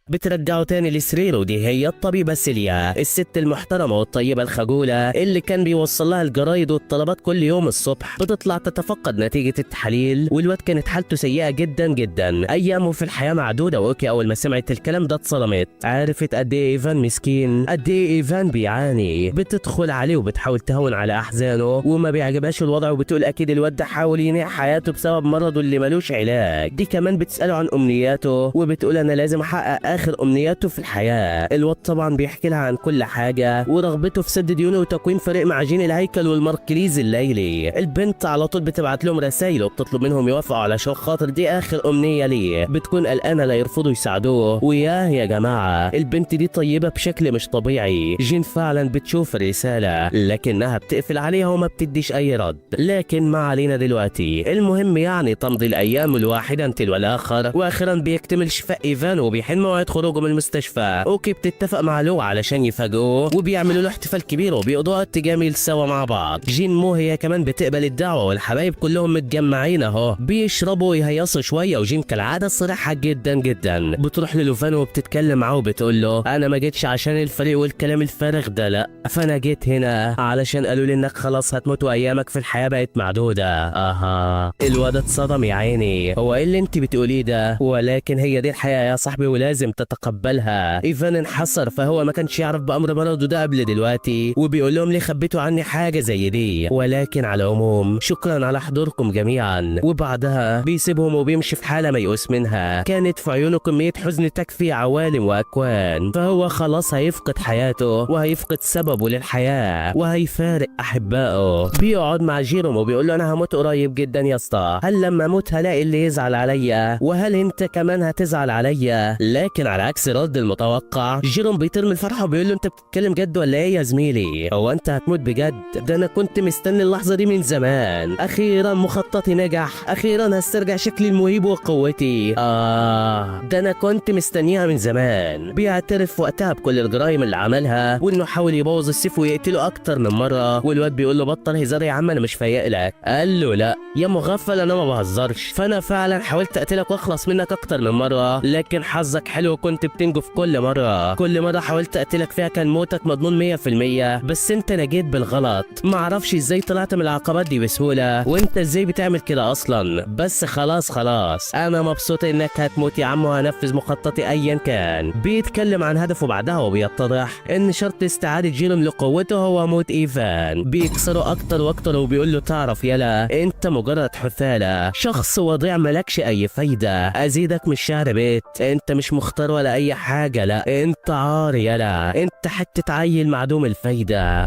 Speaker 1: بترجعه تاني لسريره. ودي هي الطبيبة سيليا، الست المحترمة والطيبة الخجولة اللي كان بيوصل لها الجرايد والطلبات كل يوم الصبح. بتطلع تتفقد نتيجة التحاليل، والواد كانت حالته سيئة جدا جدا، أيامه في الحياة معدودة. وأوكي أول ما سمعت الكلام ده اتصدمت، عرفت قد إيه إيفان مسكين، قد إيه إيفان بيعاني. بتدخل عليه وبتحاول تهون على أحزانه، وما بيعجبهاش الوضع، وبتقول أكيد الواد ده حاول ينهي حياته بسبب مرضه اللي ملوش علاج. دي كمان بتسأله عن أمنياته، وبتقول أنا لازم أحقق آخر أمنياته في الحياة. الواد طبعا بيحكي لها عن كل حاجة، ورغبته في سد ديونه وتكوين فريق معجين الهيكل والماركليز الليلي. البنت على طول بتبعت لهم رسائل وبتطلب منهم يوافقوا علشان خاطر دي آخر أمنية ليه. بتكون قلقانة لا يرفضوا يساعدوه. وياه يا جماعة البنت دي طيبة بشكل مش طبيعي. جين فعلا بتشوف الرسالة، لكنها بتقفل عليها وما بتديش أي رد. لكن ما علينا دلوقتي، المهم يعني تمضي الأيام الواحدة تلو الآخر، وأخيرا بيكتمل شفاء إيفان وبيحن موعد خروجه من المستشفى. اوكي بتتفق مع لو علشان يفاجئوه، وبيعملوا له احتفال كبير وبيقضوا وقت جميل سوا مع بعض. جين مو هي كمان بتقبل الدعوه، والحبايب كلهم متجمعين اهو، بيشربوا ويهيصوا شويه. وجين كالعاده صريحه جدا جدا، بتروح للوفان وبتتكلم معاه وبتقول له انا ما جيتش عشان الفريق والكلام الفارغ ده، لا، فانا جيت هنا علشان قالوا لي انك خلاص هتموت وايامك في الحياه بقت معدوده. الواد اتصدم يا عيني، هو ايه اللي انت بتقوليه ده؟ ولكن هي دي الحياه يا صاحبي ولازم تتقبلها. ايفان انحصر، فهو ما كانش يعرف بامر مرضه ده قبل دلوقتي، وبيقول لهم ليه خبيتوا عني حاجه زي دي. ولكن على العموم شكرا على حضوركم جميعا. وبعدها بيسيبهم وبيمشي في حاله ميؤوس منها. كانت في عيونه كميه حزن تكفي عوالم واكوان، فهو خلاص هيفقد حياته وهيفقد سببه للحياه وهيفارق احبائه. بيقعد مع جيروم وبيقول له انا هموت قريب جدا يا اسطى، هل لما اموت هلاقي اللي يزعل عليا؟ وهل انت كمان هتزعل عليا؟ لكن على عكس رد المتوقع، جيروم بيطير من الفرحه وبيقول له انت بتتكلم جد ولا ايه يا زميلي؟ هو انت هتموت بجد؟ ده انا كنت مستني اللحظه دي من زمان. اخيرا مخططي نجح، اخيرا هسترجع شكلي المهيب وقوتي. ده انا كنت مستنيها من زمان. بيعترف وقتها بكل الجرائم اللي عملها، وانه حاول يبوظ السيف ويقتله اكتر من مره. والواد بيقول له بطل هزار يا عم انا مش فايق لك. قال له لا يا مغفل انا ما بهزرش، فانا فعلا حاولت اقتلك واخلص منك اكتر من مره، لكن حظك حلو وكنت بتنجو في كل مرة حاولت اقتلك فيها كان موتك مضمون 100%، بس انت نجيت بالغلط. معرفش ازاي طلعت من العقبات دي بسهولة، وانت ازاي بتعمل كده اصلا. بس خلاص انا مبسوط انك هتموت يا عم، وهنفذ مخططي ايا كان. بيتكلم عن هدفه بعدها وبيتضح ان شرط استعادة جيروم لقوته هو موت ايفان. بيكسره اكتر واكتر وبيقول له تعرف يلا انت مجرد حثالة، شخص وضيع ملكش اي فايدة، ازيدك من الشعر بيت، انت مش مختار ولا اي حاجة، لا انت عار يلا، انت حتة عيل معدوم الفايدة.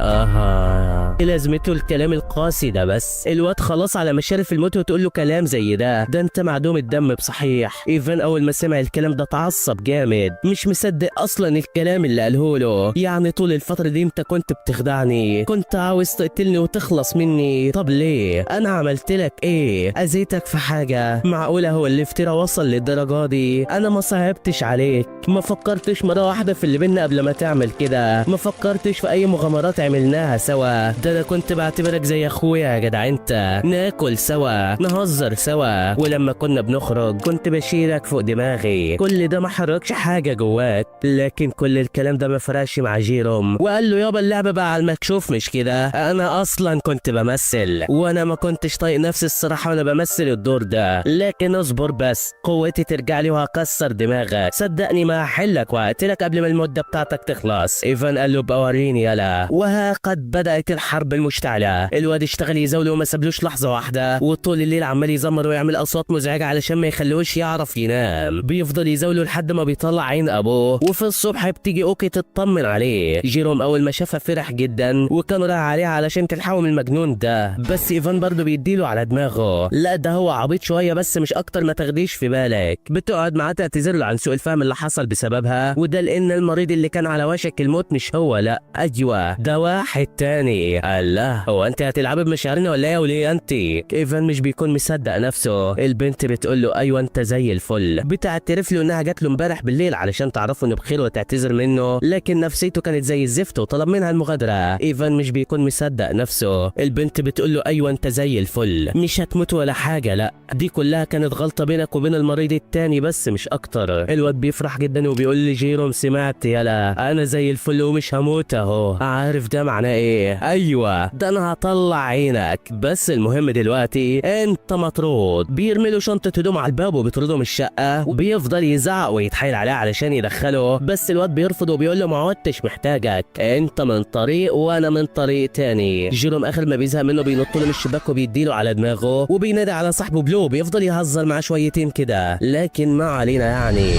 Speaker 1: لازمته الكلام القاسي ده؟ بس الواد خلاص على مشارف الموت وتقول له كلام زي ده انت معدوم الدم بصحيح. ايفان اول ما سمع الكلام ده اتعصب جامد، مش مصدق اصلا الكلام اللي قاله له. يعني طول الفترة دي انت كنت بتخدعني، كنت عاوز تقتلني وتخلص مني. طب ليه؟ انا عملت لك ايه؟ اذيتك في حاجة؟ معقولة هو اللي افترى وصل للدرجة دي؟ انا ما صعبتش عليك، ما فكرتش مرة واحدة في اللي بينا قبل ما تعمل كده، ما فكرتش في اي مغامرات عملناها سوا. ده انا كنت بعتبرك زي اخويا يا جدع، انت ناكل سوا نهزر سوا، ولما كنا بنخرج كنت بشيلك فوق دماغي. كل ده ما حركش حاجة جواك، لكن كل الكلام ده ما فرقش مع جيروم وقال له يابا اللعبة بقى على المكشوف مش كده. انا اصلا كنت بمثل، وانا ما كنتش طايق نفسي الصراحة وانا بمثل الدور ده، لكن اصبر بس قوتي ترجع لي وهكسر دماغك، صدقني ما هحلك وهقتلك قبل ما المدة بتاعتك تخلص. ايفان قال له بقى وريني يلا. وها قد بدأت الحرب المشتعلة. الواد اشتغل يزاوله وما سابلوش لحظة واحدة، وطول الليل عمال يزمر ويعمل اصوات مزعجة علشان ما يخلوش يعرف ينام. بيفضل يزاوله لحد ما بيطلع عين ابوه، وفي الصبح بتيجي اوكي تطمن عليه. جيروم اول ما شافها فرح جدا وكان رايح عليها علشان تلحقه من المجنون ده، بس ايفان برضه بيديله على دماغه، لا ده هو عبيط شوية بس مش اكتر، ما تاخديش في بالك. بتقعد معاه تعتذر له عن سوء الفهم اللي حصل بسببها، وده لان المريض اللي كان على وشك الموت مش هو، لا ايوه ده واحد تاني. الله، هو انت هتلعبي بمشاعرنا ولا ايه وليه انت؟ ايفان مش بيكون مصدق نفسه. البنت بتقول له ايوه انت زي الفل، بتعترف له انها جات له امبارح بالليل علشان تعرفوا انه بخير وتعتذر منه، لكن نفسيته كانت زي الزفت وطلب منها المغادره. ايفان مش بيكون مصدق نفسه. البنت بتقول له ايوه انت زي الفل، مش هتموت ولا حاجه، لا دي كلها كانت غلطه بينك وبين المريض التاني بس مش اكتر. الواد بيفرح جدا وبيقول لي جيروم سمعت يلا انا زي الفل ومش هموت اهو، عارف ده معناه ايه؟ ايوه ده انا هطلع عينك. بس المهم دلوقتي انت مطرود. بيرمي له شنطه هدوم على الباب وبيطرده من الشقه، وبيفضل يزعق ويتحايل عليه علشان يدخله، بس الواد بيرفض وبيقول له ما عدتش محتاجك، انت من طريق وانا من طريق تاني. جيروم اخر ما بيزهق منه بينط له من الشباك وبيديله على دماغه، وبينادي على صاحبه بلو، بيفضل يهزر معاه شويتين كده، لكن ما علينا يعني.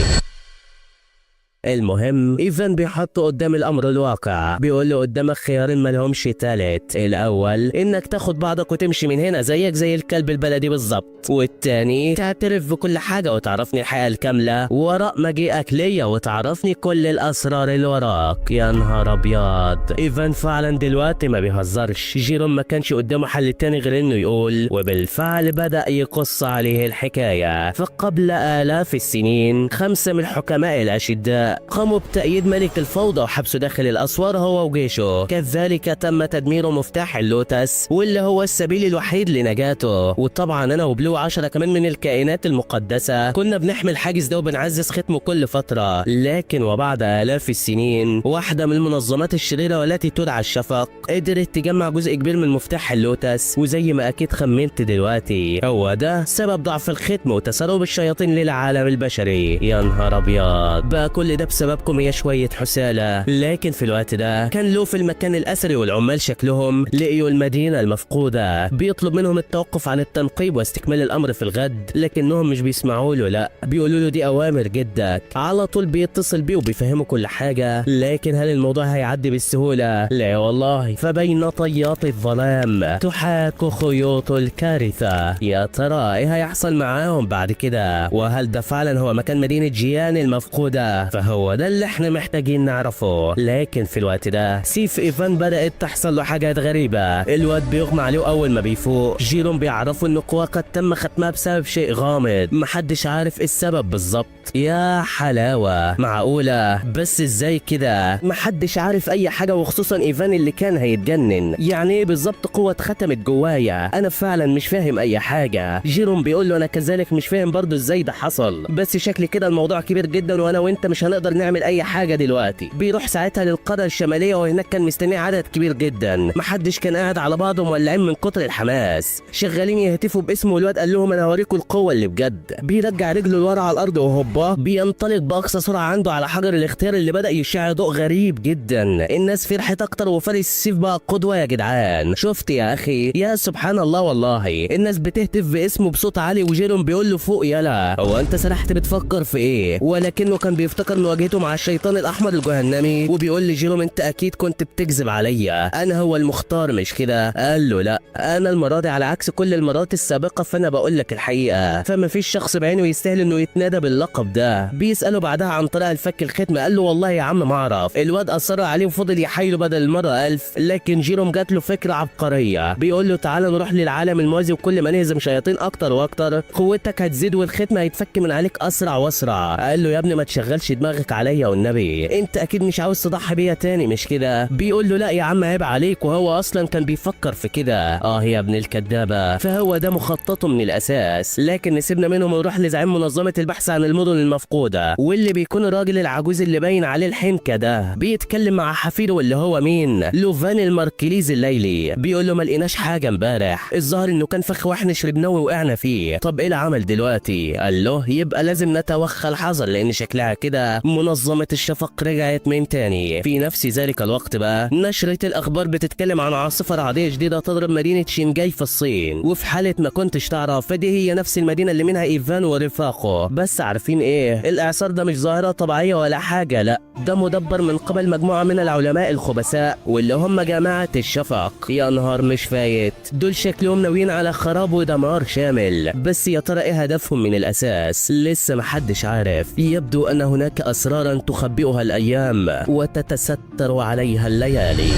Speaker 1: المهم ايفان بيحطه قدام الامر الواقع، بيقول له قدامك خيارين مالهمش تالت، الاول انك تاخد بعضك وتمشي من هنا زيك زي الكلب البلدي بالظبط، والتاني تعترف بكل حاجه وتعرفني الحقيقه الكامله وراء مجيئك ليا وتعرفني كل الاسرار اللي وراك. يا نهار ابيض، ايفان فعلا دلوقتي ما بيهزرش. جيروم ما كانش قدامه حل تاني غير انه يقول، وبالفعل بدا يقص عليه الحكايه. فقبل الاف السنين 5 من الحكماء الاشداء قاموا بتأييد ملك الفوضى وحبسه داخل الأسوار هو وجيشه، كذلك تم تدمير مفتاح اللوتس واللي هو السبيل الوحيد لنجاته. وطبعا أنا وبلو 10 كمان من الكائنات المقدسة كنا بنحمل الحاجز ده وبنعزز ختمه كل فترة، لكن وبعد آلاف السنين واحدة من المنظمات الشريرة والتي تدعى الشفق قدرت تجمع جزء كبير من مفتاح اللوتس، وزي ما أكيد خمنت دلوقتي هو ده سبب ضعف الختم وتسرب الشياطين للعالم البشري. يا نهار أبيض، بقى كل ده بسببكم يا شوية حسالة. لكن في الوقت ده كان له في المكان الأثري والعمال شكلهم لقيوا المدينة المفقودة، بيطلب منهم التوقف عن التنقيب واستكمال الأمر في الغد، لكنهم مش بيسمعوا له، لا بيقولوا له دي أوامر جدك. على طول بيتصل بيه وبيفهمه كل حاجة، لكن هل الموضوع هيعدي بالسهولة؟ لا والله. فبين طيات الظلام تحاك خيوط الكارثة. يا ترى ايه هيحصل معاهم بعد كده؟ وهل ده فعلا هو مكان مدينة جيان المفقودة؟ هو ده اللي احنا محتاجين نعرفه. لكن في الوقت ده سيف ايفان بدأت تحصل له حاجات غريبة. الواد بيغمى عليه اول ما بيفوق. جيروم بيعرفوا ان قواه قد تم ختمها بسبب شيء غامض محدش عارف ايه السبب بالظبط. يا حلاوة، معقولة؟ بس ازاي كده؟ محدش عارف اي حاجة وخصوصا ايفان اللي كان هيتجنن. يعني ايه بالظبط قوة اتختمت جوايا؟ انا فعلا مش فاهم اي حاجة. جيروم بيقول له انا كذلك مش فاهم برضو ازاي ده حصل، بس شكل كده الموضوع كبير جدا وانا وانت مش هنقدر نعمل اي حاجة دلوقتي. بيروح ساعتها للقارة الشمالية وهناك كان مستني عدد كبير جدا. محدش كان قاعد على بعضه مولعين من كتر الحماس، شغالين يهتفوا باسمه. الواد قال لهم انا هوريكم القوة اللي بجد. بيرجع رجله لورا على الارض وهوبا بينطلق باقصى سرعة عنده على حجر الاختيار اللي بدأ يشع ضوء غريب جدا. الناس فرحت اكتر وفارس السيف بقى قدوة. يا جدعان شفت يا اخي؟ يا سبحان الله والله. الناس بتهتف باسمه بصوت عالي وجيروم بيقول له فوق يلا. هو انت سرحت بتفكر في ايه؟ ولكنه كان بيفتكر مواجهته مع الشيطان الاحمر الجهنمي وبيقول لجيروم انت اكيد كنت بتكذب عليا، انا هو المختار مش كده؟ قال له لا، انا المرة دي على عكس كل المرات السابقة فانا بقول لك الحقيقة. فما فيش شخص بعينه يستاهل انه يتنادى باللقب ده. بيسأله بعدها عن طريقة الفك الختم. قال له والله يا عم ما اعرف. الواد اصر عليه وفضل يحايله بدل المرة 1000. لكن جيروم جات له فكرة عبقرية. بيقول له تعالى نروح للعالم الموازي وكل ما نهزم شياطين اكتر واكتر قوتك هتزيد والختم هيتفك من عليك اسرع واسرع. قال له يا ابني ما تشغلش دماغك عليا والنبي، انت اكيد مش عاوز تضحي بيا تاني مش كده؟ بيقول له لا يا عم عيب عليك، وهو اصلا كان بيفكر في كده. يا ابن الكدابة، فهو ده مخططه من الاساس. لكن نسيبنا منهم ونروح لزعيم منظمة البحث عن المدن المفقودة واللي بيكون الراجل العجوز اللي باين عليه الحنكة ده. بيتكلم مع حفيده اللي هو مين؟ لوفان الماركليز الليلي. بيقول له ما لقيناش حاجة امبارح، الظاهر انه كان فخ واحنا شربناه ووقعنا فيه. طب ايه العمل دلوقتي؟ قال له يبقى لازم نتوخى الحذر لان شكلها كده منظمة الشفق رجعت من تاني. في نفس ذلك الوقت بقى نشرة الاخبار بتتكلم عن عاصفة رعدية جديدة تضرب مدينة شينجاي في الصين. وفي حالة ما كنتش تعرف فدي هي نفس المدينة اللي منها ايفان ورفاقه. بس عارفين ايه؟ الاعصار ده مش ظاهرة طبيعية ولا حاجة، لا ده مدبر من قبل مجموعة من العلماء الخبثاء واللي هم جماعة الشفق. يا نهار مش فايت، دول شكلهم ناويين على خراب ودمار شامل. بس يا ترى ايه هدفهم من الاساس؟ لسه محدش عارف. يبدو ان هناك اسرارا تخبئها الايام وتتستر عليها الليالي.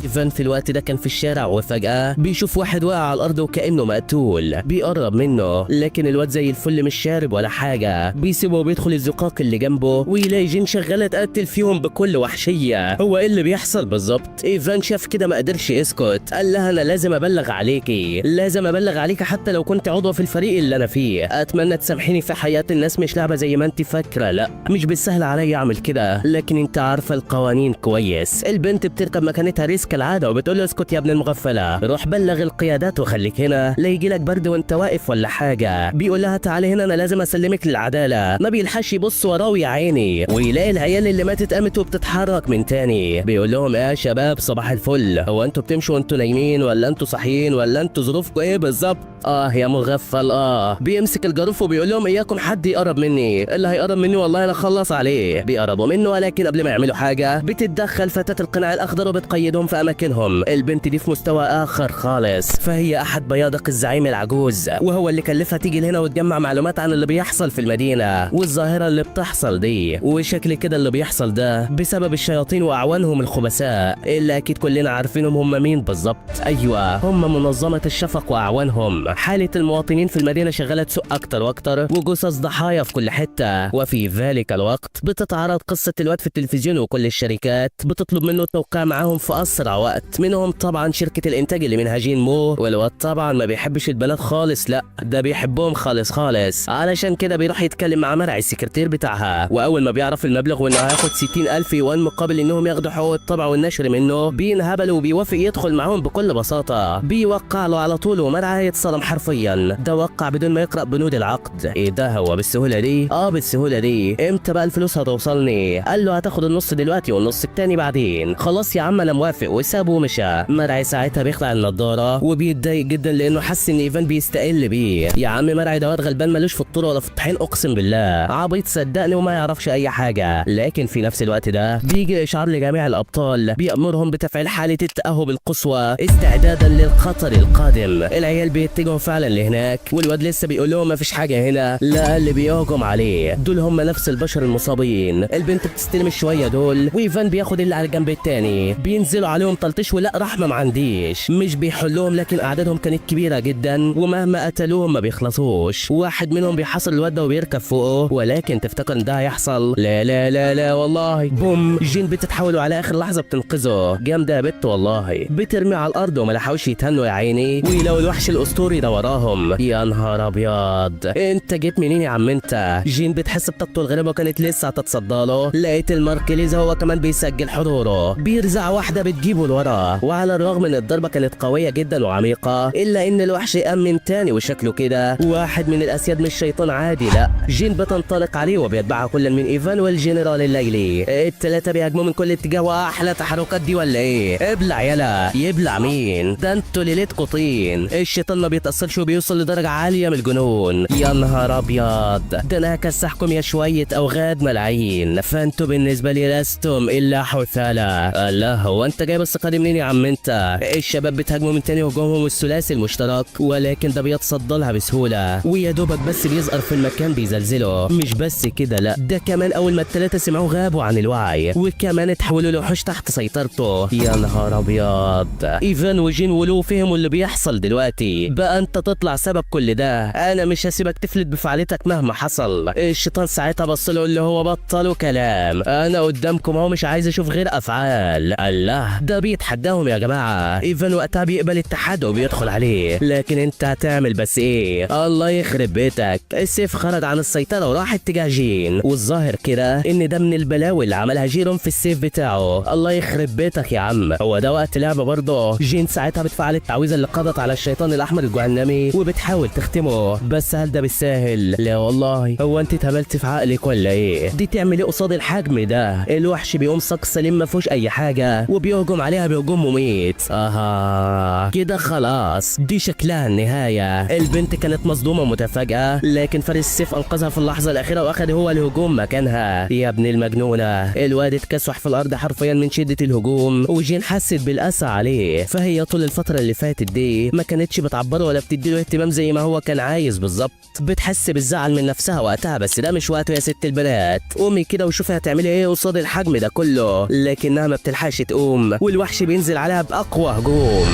Speaker 1: ايفان في الوقت ده كان في الشارع وفجأة بيشوف واحد واقع على الأرض وكأنه مقتول. بيقرب منه لكن الواد زي الفل مش شارب ولا حاجة. بيسيبه وبيدخل الزقاق اللي جنبه ويلاقي جين شغالة تقتل فيهم بكل وحشية. هو ايه اللي بيحصل بالظبط؟ ايفان شاف كده ما قدرش يسكت. قال لها انا لازم ابلغ عليكي، لازم ابلغ عليكي حتى لو كنت عضو في الفريق اللي انا فيه. اتمنى تسامحيني في حياة الناس مش لعبة زي ما انت فاكرة، لا مش بالسهل عليا اعمل كده، لكن انت عارفة القوانين كويس. البنت بتركب مكانتها ريسك كالعاده وبتقول له اسكت يا ابن المغفله، روح بلغ القيادات وخليك هنا لا يجي لك برد وانت واقف ولا حاجه. بيقول لها تعالي هنا انا لازم اسلمك للعداله. ما بيلحقش يبص وراه يا عيني ويلاقي العيال اللي ماتت قامت وبتتحرك من تاني. بيقول لهم يا شباب صباح الفل، هو انتوا بتمشوا وانتوا نايمين ولا انتوا صاحيين ولا انتوا ظروفكم ايه بالظبط؟ يا مغفل. بيمسك الجاروف وبيقول لهم اياكم حد يقرب مني، اللي هيقرب مني والله انا اخلص عليه. بيقربوا منه ولكن قبل ما يعملوا حاجه بتتدخل فتاة القناع الاخضر وبتقيدهم في اماكنهم. البنت دي في مستوى اخر خالص، فهي احد بيادق الزعيم العجوز وهو اللي كلفها تيجي هنا وتجمع معلومات عن اللي بيحصل في المدينه والظاهره اللي بتحصل دي. وشكل كده اللي بيحصل ده بسبب الشياطين واعوانهم الخبثاء اللي اكيد كلنا عارفينهم هم مين بالظبط. ايوه هم منظمه الشفق واعوانهم. حاله المواطنين في المدينه شغاله تسوق اكتر واكتر وجثث ضحايا في كل حته. وفي ذلك الوقت بتتعرض قصه الواد في التلفزيون وكل الشركات بتطلب منه التوقيع معاهم في اسرع وقت. منهم طبعا شركه الانتاج اللي منها جين مو، والواد طبعا ما بيحبش البنات خالص، لا ده بيحبهم خالص خالص. علشان كده بيروح يتكلم مع مرعي السكرتير بتاعها، واول ما بيعرف المبلغ وانه هياخد 60,000 يوان مقابل انهم ياخدوا حقوق الطبع والنشر منه بينهبل وبيوافق يدخل معاهم بكل بساطه. بيوقع له على طول ومرعي يتصدم حرفيا، ده وقع بدون ما يقرا بنود العقد. ايه ده هو بالسهوله دي؟ بالسهوله دي. امتى بقى الفلوس هتوصلني؟ قال له هتاخد النص دلوقتي والنص التاني بعدين. خلاص يا عم انا موافق وسابه ومشى. مرعي ساعتها بيخلع النضاره وبيتضايق جدا لانه حس ان ايفان بيستقل بيه. يا عم مرعي ده واد غلبان ملوش في الطول ولا في الطحين اقسم بالله، عبيط صدقني وما يعرفش اي حاجه. لكن في نفس الوقت ده بيجي اشعار لجميع الابطال بيامرهم بتفعيل حاله التاهب القصوى استعدادا للخطر القادم. العيال بيتجهوا بيتجهوا فعلا لهناك، والواد لسه بيقول لهم مفيش حاجه هنا، لا اللي بيهجم عليه دول هم نفس البشر المصابين. البنت بتستلم الشويه دول، وايفان بياخد اللي على الجنب التاني، بينزلوا عليهم تلطيش ولا رحمه ما عنديش، مش بيحلوهم لكن اعدادهم كانت كبيره جدا ومهما قتلوهم ما بيخلصوش. واحد منهم بيحاصر الواد ده وبيركب فوقه، ولكن تفتكر ان ده هيحصل؟ لا لا لا لا والله. بوم، جين بتتحول على اخر لحظه بتنقذه. جامده يا بت والله، بترمي على الارض وما لحقوش يتهنوا يا عيني، ولو الوحش الاسطوري ده وراهم. يا نهار ابيض، انت جيت منين يا عم انت؟ جين بتحس بطاقته الغريبه وكانت لسه هتتصدى له، لقيت الماركليز هو كمان بيسجل حضوره، بيرزع واحده بتجيبه لورا. وعلى الرغم ان الضربه كانت قويه جدا وعميقه، الا ان الوحش امن تاني وشكله كده واحد من الاسياد مش شيطان عادي، لا. جين بتنطلق عليه وبيتبعها كل من ايفان والجنرال الليلي. الثلاثه بيهاجموا من كل اتجاه، واحلى تحركات دي ولا ايه؟ ابلع يلا. يبلع مين؟ ده انتوا ليلتكوا طين. الشيطان ما بيتاثرش وبيوصل لدرجه عاليه من الجنون. يا نهار ابيض، ده انا هكسحكم يا شويه اوغاد ملاعين، فانتوا بالنسبه لي لستم الا حثاله. الله، هو انت جايب الثقه دي منين يا عم انت؟ الشباب بتهاجموا من تاني هجومهم الثلاثي المشترك، ولكن ده بيتصدى لها بسهوله، ويا دوبك بس بيصغر في المكان بيزلزله. مش بس كده، لا ده كمان اول ما الثلاثه سمعوا غابوا عن الوعي، وكمان اتحولوا لوحوش تحت سيطرته. يا نهار ابيض، ايفان وجين ولو فهموا اللي بيحصل دلوقتي. بقى انت تطلع سبب كل ده، انا مش هسيبك تفلت بفعاليتك مهما حصل. الشيطان ساعتها بص له اللي هو بطلوا كلام، انا قدامكم اهو مش عايز اشوف غير افعال. الله، ده بيتحداهم يا جماعه. ايفان وقتها بيقبل التحدي وبيدخل عليه، لكن انت هتعمل بس ايه؟ الله يخرب بيتك، السيف خرج عن السيطره وراح اتجاه جين، والظاهر كده ان ده من البلاوي اللي عملها جيروم في السيف بتاعه. الله يخرب بيتك يا عم، هو ده وقت لعبه برضه. جين ساعتها بتفعل التعويذه اللي قضت على الشيطان الاحمر الجهنمي وبتحاول تختمه، بس هل ده بالساهل؟ لا والله. هو انت اتهبلت في عقلك ولا ايه؟ دي تعمل ايه قصاد الحجم ده؟ الوحش بيقوم ساق سليم ما فيهوش اي حاجه، وبيهجم عليها بهجوم مميت. كده خلاص، دي شكلها النهايه. البنت كانت مصدومه متفاجئه، لكن فارس السيف انقذها في اللحظه الاخيره واخد هو الهجوم مكانها. يا ابن المجنونه، الواد اتكسح في الارض حرفيا من شده الهجوم، وجين حست بالاسى عليه. فهي طول الفتره اللي فاتت دي ما كانتش بتعبره ولا بتديله اهتمام زي ما هو كان عايز بالظبط. بتحس بالزعل من نفسها وقتها، بس ده مش وقته يا ست البنات. قومي كده وشوفي هتعملي ايه قصاد الحجم ده كله. لكنها ما بتلحقش تقوم، والوحش بينزل عليها باقوى هجوم.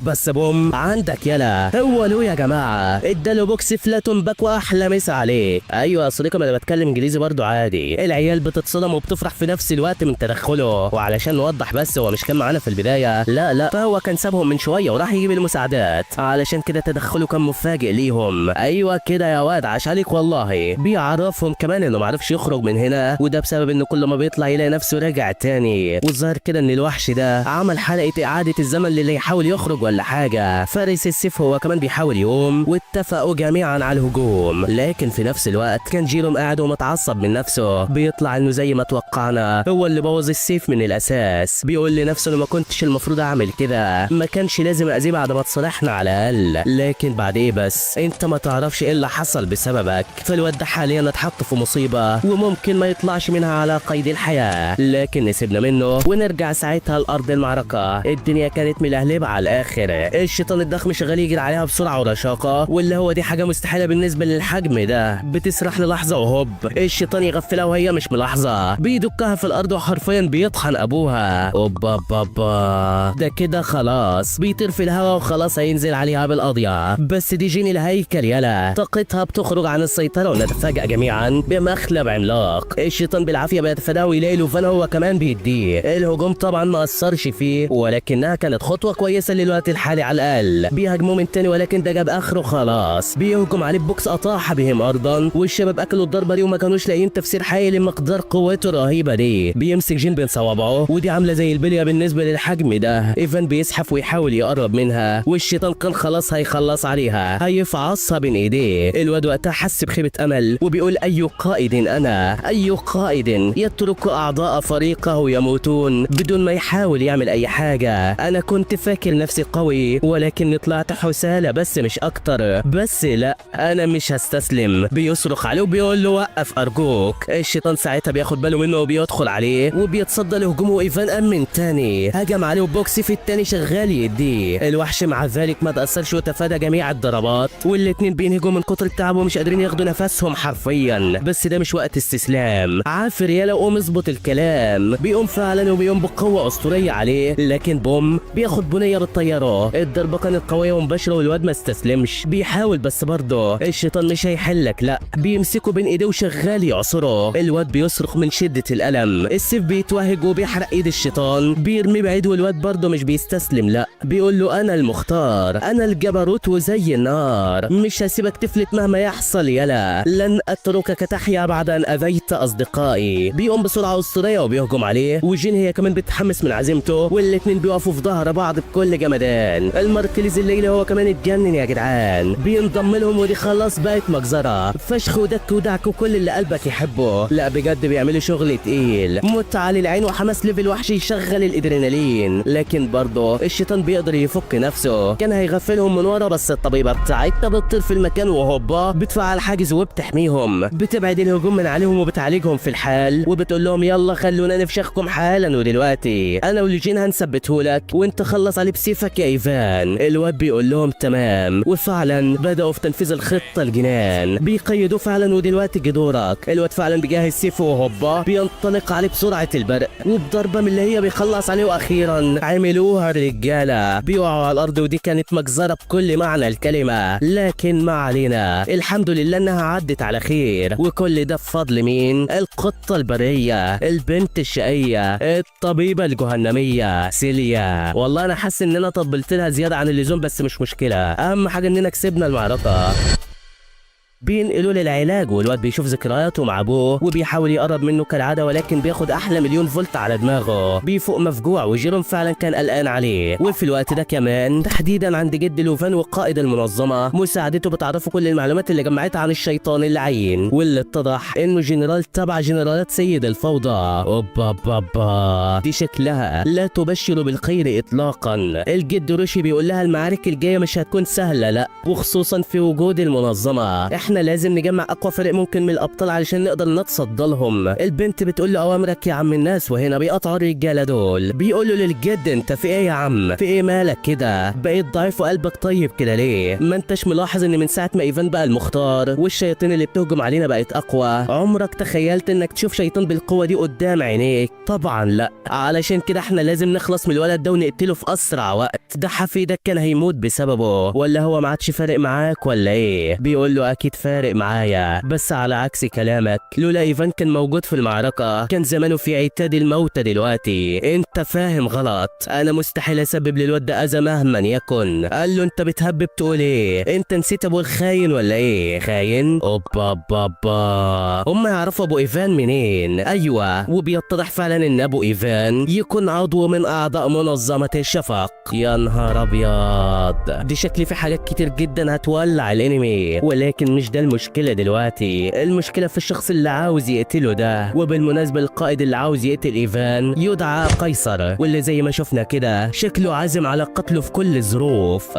Speaker 1: بس بوم، عندك يلا. هو له يا جماعه اداله بوكس فلاتون باك واحلى مسا عليه. ايوه يا صديقي، انا بتكلم انجليزي برضو عادي. العيال بتتصدم وبتفرح في نفس الوقت من تدخله. وعلشان نوضح بس، هو مش كان معانا في البدايه، لا فهو كان سابهم من شويه وراح يجيب المساعدات، علشان كده تدخله كان مفاجئ ليهم. ايوه كده يا واد، عاش عليك والله. بيعرفهم كمان انه معرفش يخرج من هنا، وده بسبب انه كل ما بيطلع يلاقي نفسه راجع تاني. والظاهر كده ان الوحش ده عمل حلقه اعاده الزمن للي يحاول يخرج ولا حاجه. فارس السيف هو كمان بيحاول يقوم، واتفقوا جميعا على الهجوم. لكن في نفس الوقت كان جيروم قاعد ومتعصب من نفسه. بيطلع انه زي ما توقعنا هو اللي بوظ السيف من الاساس. بيقول لنفسه انه ما كنتش المفروض اعمل كده، ما كانش لازم اذيه بعد ما تصالحنا على الاقل. لكن بعد ايه بس؟ انت ما تعرفش ايه اللي حصل بسببك. فالواد ده حاليا اتحط في مصيبه وممكن ما يطلعش منها على قيد الحياه. لكن نسيبنا منه ونرجع ساعتها لارض المعركه. الدنيا كانت ملهلبه على الاخر. الشيطان الضخم شغال يجري عليها بسرعه ورشاقه، واللي هو دي حاجه مستحيله بالنسبه للحجم ده. بتسرح للحظه وهوب الشيطان يغفلها وهي مش ملاحظه، بيدكها في الارض وحرفيا بيطحن ابوها. اوبا بابا، ده كده خلاص بيطير في الهواء وخلاص هينزل عليها بالقضيه. بس دي جين الهيكل يلا، طاقتها بتخرج عن السيطره ونتفاجئ جميعا بمخلب عملاق. الشيطان بالعافيه بيتفاداه ويلاقي لوفان هو كمان بيديه. الهجوم طبعا ما اثرش فيه، ولكنها كانت خطوه كويسه للوقت الحالي على الاقل. بيهاجموا من تاني ولكن ده جاب اخره خلاص. بيهجم عليه بوكس اطاح بهم ارضا، والشباب اكلوا الضربه دي وما كانوش لاقيين تفسير حقيقي لمقدار قوته الرهيبه دي. بيمسك جين بين صوابعه، ودي عامله زي البليه بالنسبه للحجم ده. ايفان بيزحف ويحاول يقرب منها، والشيطان كان خلاص هيخلص عليها، هيفعصها بين ايديه. الواد وقتها حس بخيبه امل وبيقول اي قائد انا، اي قائد يترك اعضاء فريقه يموتون بدون ما يحاول يعمل اي حاجه. انا كنت فاكر نفسي قوي ولكن طلعت حسالة بس مش اكتر. بس لا انا مش هستسلم. بيصرخ عليه وبيقول له وقف ارجوك. الشيطان ساعتها بياخد باله منه وبيدخل عليه وبيتصدى لهجومه، وايفان امن تاني هجم عليه وبوكسي في التاني شغال يديه. الوحش مع ذلك ما تأثرش وتفادى جميع الضربات، والاتنين بينهجوا من كتر التعب ومش قادرين ياخدوا نفسهم حرفيا. بس ده مش وقت استسلام. عافر يالا قوم اظبط الكلام. بيقوم فعلا وبيقوم بقوة اسطورية عليه، لكن بوم بياخد بنية بالطيارة. الضربة كانت قوية ومباشرة والواد ما استسلمش. بيحاول بس برضه الشيطان مش هيحلك، لا بيمسكه بين ايديه وشغال يعصره. الواد بيصرخ من شدة الألم. السيف بيتوهج وبيحرق ايد الشيطان، بيرمي بعيد والواد برضه مش بيستسلم، لا بيقول له انا المختار، انا الجبروت وزي النار، مش هسيبك تفلت مهما يحصل يلا، لن اتركك تحيا بعد ان اذيت اصدقائي. بيقوم بسرعة اسطورية وبيهجم عليه، وجين هي كمان بتتحمس من عزيمته، والاتنين بيقفوا في ظهر بعض بكل جمدان. الماركليز الليلة هو كمان اتجنن يا جدعان، بينضم لهم ودي خلاص بقت مجزرة فشخ ودك ودعك وكل اللي قلبك يحبه. لا بجد بيعملوا شغل تقيل، متعة للعين وحماس ليفل وحش يشغل الادرينالين. لكن برضه الشيطان بيقدر يفك نفسه، كان هيغفلهم من ورا بس الطبيبة بتاعتنا بتطير في المكان وهوبا بتفعل حاجز وبتحميهم، بتبعد الهجوم من عليهم وبتعالجهم في الحال، وبتقول لهم يلا خلونا نفشخكم حالا، ودلوقتي انا ولجين هنثبتهولك وانت خلص عليه بسيفك يا ايفان. الواد بيقول لهم تمام، وفعلا بدأوا في تنفيذ الخطة الجنان، بيقيدوه فعلا ودلوقتي جدورك. الواد فعلا بيجهز سيفه وهوبا بينطلق عليه بسرعة البرق وبضربة من اللي هي بيخلص عليه، واخيرا عملوها الرجالة، بيقعوا على الارض ودي كانت مجزرة بكل معنى الكلمة. لكن ما علينا، الحمد لله انها عدت على خير، وكل ده بفضل مين؟ القطة البرية، البنت الشقية، الطبيبة الجهنمية سيليا. والله انا حاسس ان انا طبلت لها زيادة عن اللزوم بس مش مشكلة، اهم حاجة اننا كسبنا المعركة. بينقلوا للعلاج والواد بيشوف ذكرياته مع ابوه وبيحاول يقرب منه كالعاده، ولكن بياخد احلى مليون فولت على دماغه. بيفوق مفجوع وجيروم فعلا كان قلقان عليه. وفي الوقت ده كمان تحديدا عند جد لوفان وقائد المنظمه مساعدته بتعرفه كل المعلومات اللي جمعتها عن الشيطان اللعين، واللي اتضح انه جنرال تبع جنرالات سيد الفوضى. اوبا بابا دي شكلها لا تبشر بالخير اطلاقا. الجد روشي بيقول لها المعارك الجايه مش هتكون سهله، لا وخصوصا في وجود المنظمه. احنا لازم نجمع اقوى فريق ممكن من الابطال علشان نقدر نتصدى لهم. البنت بتقول له اوامرك يا عم الناس، وهنا بيقطعوا الرجاله دول. بيقولوا للجد انت في ايه يا عم؟ في ايه مالك كده؟ بقيت ضعيف وقلبك طيب كده ليه؟ ما انتش ملاحظ ان من ساعه ما ايفان بقى المختار والشياطين اللي بتهجم علينا بقت اقوى؟ عمرك تخيلت انك تشوف شيطان بالقوه دي قدام عينيك؟ طبعا لا، علشان كده احنا لازم نخلص من الولد ده ونقتله في اسرع وقت. ده حفيدك كان هيموت بسببه، ولا هو ما عادش فارق معاك ولا ايه؟ بيقول له اكيد فارق معايا، بس على عكس كلامك لولا ايفان كان موجود في المعركة كان زمانه في عتاد الموتى دلوقتي. انت فاهم غلط، انا مستحيل اسبب للواد ده اذى مهما يكن. قال له انت بتهبب تقول ايه؟ انت نسيت ابو الخاين ولا ايه؟ خاين؟ اوبا بابا هم يعرفوا ابو ايفان منين؟ ايوه، وبيتضح فعلا ان ابو ايفان يكون عضو من اعضاء منظمة الشفق. يا نهار ابيض، دي شكلي في حاجات كتير جدا هتولع الانمي، ولكن مش ده المشكلة دلوقتي. المشكلة في الشخص اللي عاوز يقتله ده. وبالمناسبة القائد اللي عاوز يقتل ايفان يدعى قيصر، واللي زي ما شفنا كده شكله عازم على قتله في كل الظروف.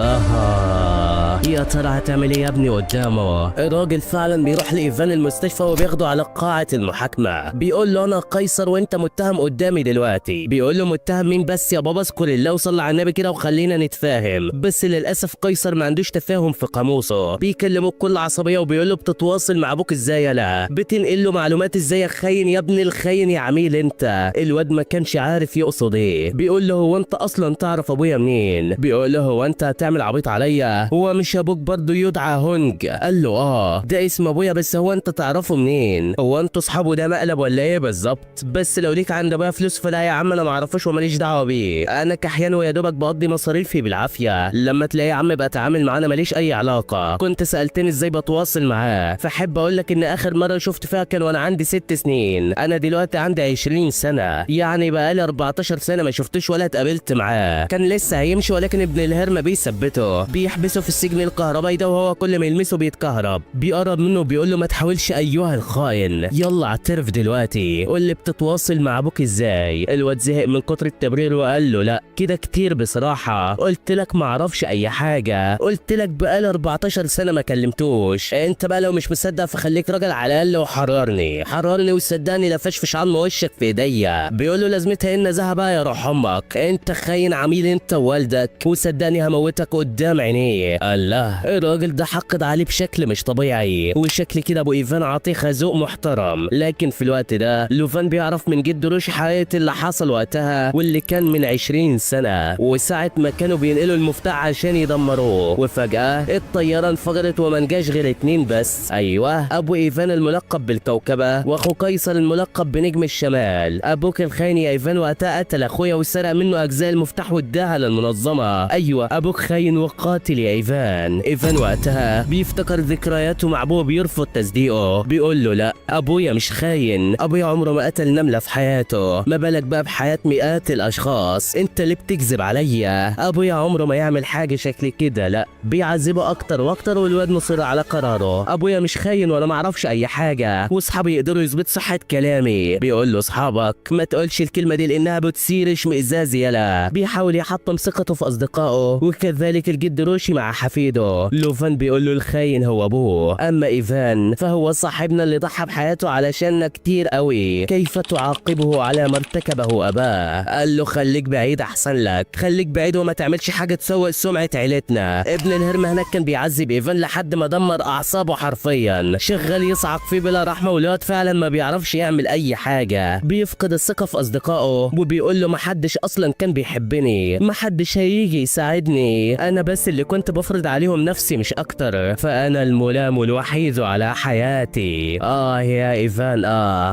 Speaker 1: يا ترى هتعمل ايه يا ابني قدامه؟ الراجل فعلا بيروح لايفان المستشفى وبياخده على قاعة المحاكمة. بيقول له انا قيصر وانت متهم قدامي دلوقتي. بيقول له متهم مين بس يا بابا؟ اذكر الله وصلي على النبي كده وخلينا نتفاهم. بس للاسف قيصر ما عندوش تفاهم في قاموسه، بيكلمه بكل عصبية وبيقول له بتتواصل مع ابوك ازاي يالا؟ بتنقل له معلومات ازاي يا خاين يا ابن الخاين يا عميل انت؟ الواد ما كانش عارف يقصد ايه. بيقول له هو انت اصلا تعرف ابويا منين؟ بيقول له هو انت هتعمل عبيط عليا؟ هو مش ابوك برضه يدعى هونج؟ قال له ده اسم ابويا، بس هو انت تعرفه منين؟ هو انتوا اصحابه ده مقلب ولا ايه بالظبط؟ بس لو ليك عند ابويا فلوس فلا يا عم انا ما اعرفوش وماليش دعوه بيه، انا كحيان ويا دوبك بقضي مصاريفي بالعافيه، لما تلاقيه يا عم بقى تعامل معانا ماليش اي علاقه. كنت سالتني ازاي بتواصل معاه، فحب اقول لك ان اخر مره شفت فيها كان وانا عندي 6 سنين، انا دلوقتي عندي 20 سنه، يعني بقالي 14 سنه ما شفتوش ولا اتقابلت معاه. كان لسه هيمشي ولكن ابن الهرمه بيثبته، بيحبسه في السجن السجن الكهربائي ده وهو كل ما يلمسه بيتكهرب. بيقرب منه وبيقول له ما تحاولش ايها الخائن، يلا اعترف دلوقتي، قول لي بتتواصل مع ابوك ازاي؟ الواد زهق من كتر التبرير وقال له لا كده كتير بصراحه، قلت لك ما اعرفش اي حاجه، قلت لك بقالي 14 سنه ما كلمتوش، انت بقى لو مش مصدق فخليك راجل على الاقل وحررني وصدقني لفشفش عن وشك في ايديا. بيقول له لازمتها ان ذهب يا روح امك، انت خاين عميل انت ووالدك، وصدقني هموتك قدام عينيه. الله، الراجل ده حقد عليه بشكل مش طبيعي، وشكل كده ابو ايفان عطيه خازوق محترم. لكن في الوقت ده لوفان بيعرف من جد روشي حقيقة اللي حصل وقتها واللي كان من 20 سنة، وساعة ما كانوا بينقلوا المفتاح عشان يدمروه، وفجأة الطيارة انفجرت وما نجاش غير 2 بس. ايوه، ابو ايفان الملقب بالكوكبة واخو قيصر الملقب بنجم الشمال. ابوك الخاين يا ايفان وقتها قتل اخويا وسرق منه اجزاء المفتاح واداها للمنظمة. ايوه، ابوك خاين وقاتل يا ايفان. ايفان وقتها بيفتكر ذكرياته مع ابوه بيرفض تصديقه، بيقول له لا ابويا مش خاين، ابويا عمره ما قتل نملة في حياته، ما بالك بقى بحياة مئات الاشخاص، انت اللي بتكذب عليا، ابويا عمره ما يعمل حاجة شكل كده. لا، بيعذبه اكتر واكتر والواد مصر على قراره، ابويا مش خاين ولا ما اعرفش اي حاجة، واصحابي يقدروا يثبتوا صحة كلامي. بيقول له اصحابك ما تقولش الكلمة دي لانها بتثير اشمئزاز يلا. بيحاول يحطم ثقته في اصدقائه، وكذلك الجد روشي مع حفيده. لوفان بيقول له الخاين هو ابوه، اما ايفان فهو صاحبنا اللي ضحى بحياته علشاننا كتير قوي، كيف تعاقبه على ما ارتكبه اباه؟ قال له خليك بعيد احسن لك، خليك بعيد وما تعملش حاجه تسوء سمعه عيلتنا. ابن الهرم هناك كان بيعذب ايفان لحد ما دمر اعصابه حرفيا، شغال يصعق فيه بلا رحمه، والواد فعلا ما بيعرفش يعمل اي حاجه، بيفقد الثقه في اصدقائه وبيقول له محدش اصلا كان بيحبني، محدش هيجي يساعدني، انا بس اللي كنت بفرض عليهم نفسي مش اكتر، فانا الملام الوحيد على حياتي. يا ايفان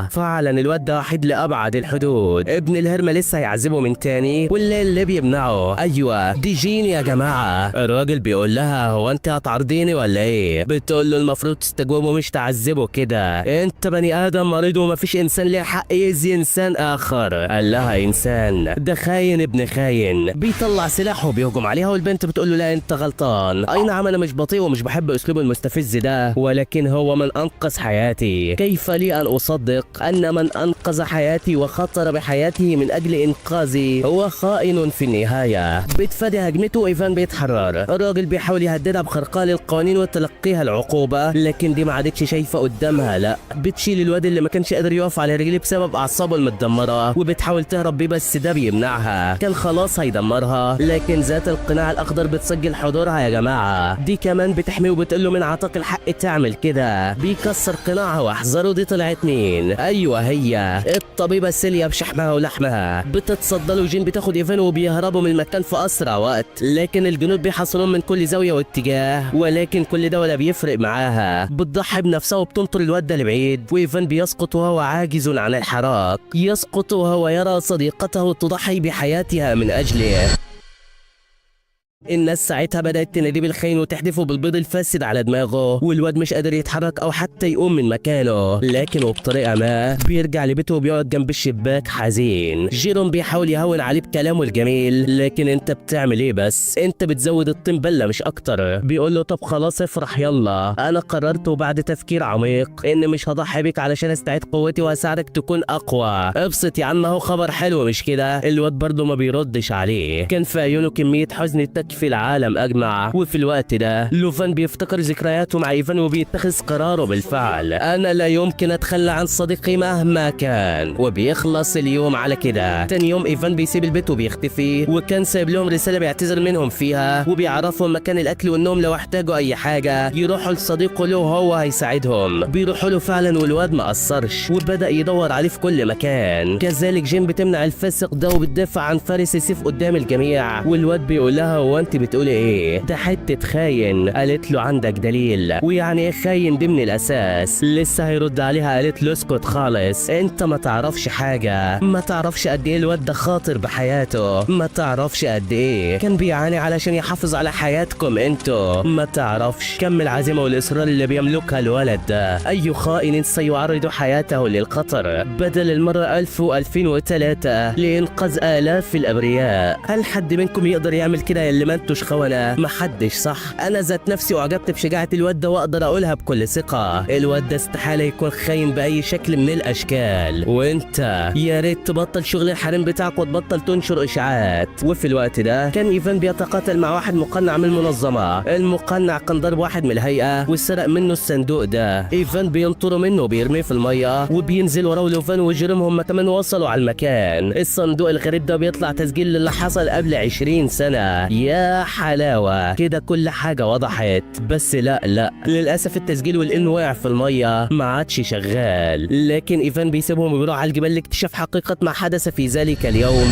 Speaker 1: فعلا الواد ده وحيد لابعد الحدود. ابن الهرمه لسه هيعذبه من تاني والليل اللي بيمنعه. ايوه دي جين يا جماعه. الراجل بيقول لها هو انت هتعرضيني ولا ايه؟ بتقول له المفروض تستجوبه مش تعذبه كده، انت بني ادم مريض ومفيش انسان ليه حق يأذي انسان اخر. قال لها انسان ده خاين ابن خاين. بيطلع سلاحه وبيهجم عليها والبنت بتقول له لا انت غلطان، اي نعم انا مش بطيء ومش بحب اسلوبه المستفز ده، ولكن هو من انقذ حياتي، كيف لي ان اصدق ان من انقذ حياتي وخطر بحياته من اجل انقاذي هو خائن في النهايه. بتفادي هجمته ايفان بيتحرر، الراجل بيحاول يهددها بخرقها للقوانين وتلقيها العقوبه، لكن دي ما عادتش شايفه قدامها، لا بتشيل الواد اللي ما كانش قادر يقف على رجليه بسبب اعصابه المتدمره وبتحاول تهرب بيه، بس ده بيمنعها، كان خلاص هيدمرها، لكن ذات القناع الاخضر بتسجل حضورها يا جماعه. دي كمان بتحميه وبتقول له من عطاك الحق تعمل كده، بيكسر قناعها واحذره. دي طلعت مين؟ ايوه هي الطبيبه سيليا بشحمها ولحمها. بتتصدى له جين بتاخد ايفان وبيهربوا من المكان في اسرع وقت، لكن الجنود بيحصلون من كل زاويه واتجاه، ولكن كل ده ولا بيفرق معاها، بتضحي بنفسها وبتنطر الواد ده لبعيد، وايفان بيسقط وهو عاجز عن الحراك، يسقط وهو يرى صديقته تضحي بحياتها من اجله. الناس ساعتها بدأت تناديه بالخاين وتحدفه بالبيض الفاسد على دماغه، والواد مش قادر يتحرك او حتى يقوم من مكانه، لكن وبطريقه ما بيرجع لبيته وبيقعد جنب الشباك حزين. جيروم بيحاول يهون عليه بكلامه الجميل، لكن انت بتعمل ايه بس؟ انت بتزود الطين بله مش اكتر. بيقول له طب خلاص افرح يلا، انا قررت وبعد تفكير عميق ان مش هضحي بيك علشان استعيد قوتي واساعدك تكون اقوى. ابسط يا عم، هو خبر حلو مش كده؟ الواد برضه ما بيردش عليه، كان في عيونه كميه حزن في العالم اجمع. وفي الوقت ده لوفان بيفتكر ذكرياته مع ايفان وبيتخذ قراره بالفعل، انا لا يمكن اتخلى عن صديقي مهما كان، وبيخلص اليوم على كده. تاني يوم ايفان بيسيب البيت وبيختفي، وكان سايب لهم رساله بيعتذر منهم فيها وبيعرفهم مكان الاكل والنوم لو احتاجوا اي حاجه يروحوا لصديقه له وهو هيساعدهم. بيروحوا له فعلا والواد ما قصرش وبدا يدور عليه في كل مكان. كذلك جين بتمنع الفاسق ده وبتدافع عن فارس السيف قدام الجميع، والواد بيقول لها هو انت بتقولي ايه؟ ده حته خاين. قالت له عندك دليل؟ ويعني ايه خاين دي من الاساس؟ لسه هيرد عليها قالت له اسكت خالص، انت ما تعرفش حاجه، ما تعرفش قد ايه الواد ده خاطر بحياته، ما تعرفش قد ايه كان بيعاني علشان يحافظ على حياتكم انتوا، ما تعرفش كم العزيمه والاصرار اللي بيملكها الولد ده. اي خائن سيعرض حياته للخطر بدل المره 1000 و2003 لانقاذ الاف الابرياء. هل حد منكم يقدر يعمل كده يا اللي اللي ما انتوش خونه محدش صح. انا ذات نفسي اعجبت بشجاعه الواد ده واقدر اقولها بكل ثقه، الواد ده استحاله يكون خاين باي شكل من الاشكال. وانت يا ريت تبطل شغل الحريم بتاعك وتبطل تنشر اشاعات. وفي الوقت ده كان ايفان بيتقاتل مع واحد مقنع من المنظمه. المقنع كان ضرب واحد من الهيئه وسرق منه الصندوق ده. ايفان بينطروا منه وبيرميه في الميه وبينزل وراه لوفان وجيريم. هم كمان وصلوا على المكان. الصندوق الغريب ده بيطلع تسجيل للي حصل قبل 20 سنه. يا حلاوه كده كل حاجه وضحت. بس لا للاسف التسجيل والانه وقع في الميه ما عادش شغال. لكن ايفان بيسيبهم وبيروح على الجبال لاكتشاف حقيقه ما حدث في ذلك اليوم.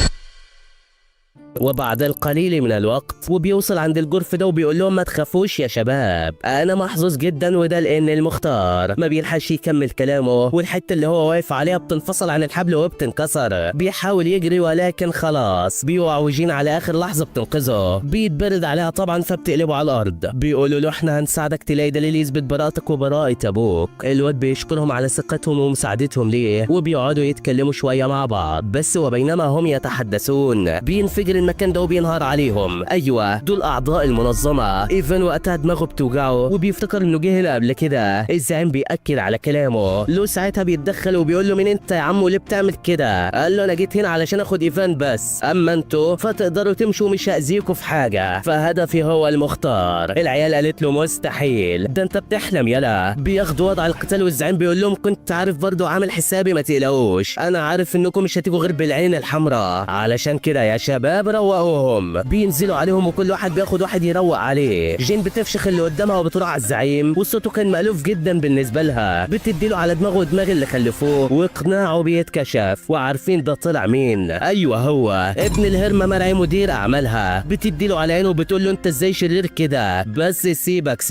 Speaker 1: وبعد القليل من الوقت وبيوصل عند الجرف ده وبيقول لهم ما تخافوش يا شباب، انا محظوظ جدا وده لان المختار ما بيلحقش يكمل كلامه والحته اللي هو واقف عليها بتنفصل عن الحبل وبتنكسر. بيحاول يجري ولكن خلاص بيوقع وجين على اخر لحظه بتنقذه. بيتبرد عليها طبعا فبتقلبه على الارض. بيقولوا له احنا هنساعدك تلاقي دليل يثبت براءتك وبراءه ابوك. الواد بيشكرهم على ثقتهم ومساعدتهم ليه وبيقعدوا يتكلموا شويه مع بعض. بس وبينما هم يتحدثون بينفجر المكان ده وبينهار عليهم. ايوه دول اعضاء المنظمه. ايفان وقتها دماغه بتوجعه وبيفتكر انه جه هنا قبل كده. الزعيم بيأكد على كلامه. لو ساعتها بيتدخل وبيقول له مين انت يا عم وليه بتعمل كده؟ قال له انا جيت هنا علشان اخد ايفان بس، اما انتوا فتقدروا تمشوا مش هاذيكوا في حاجه، فهدفي هو المختار. العيال قالت له مستحيل، ده انت بتحلم يلا. بياخدوا وضع القتال والزعيم بيقول لهم كنت عارف برضو عامل حسابي ما تقلقوش، انا عارف انكم مش هتيجوا غير بالعين الحمراء، علشان كده يا شباب روقوهم. بينزلوا عليهم وكل واحد بياخد واحد يروق عليه. جين بتفشخ اللي قدامها وبتروح على الزعيم وصوته كان مألوف جدا بالنسبه لها. بتديله على دماغه ودماغ اللي خلفوه واقناعه بيتكشف وعارفين ده طلع مين. ايوه هو ابن الهرمه مرعي مدير اعمالها. بتديله على عينه وبتقول له انت ازاي شرير كده، بس سيبك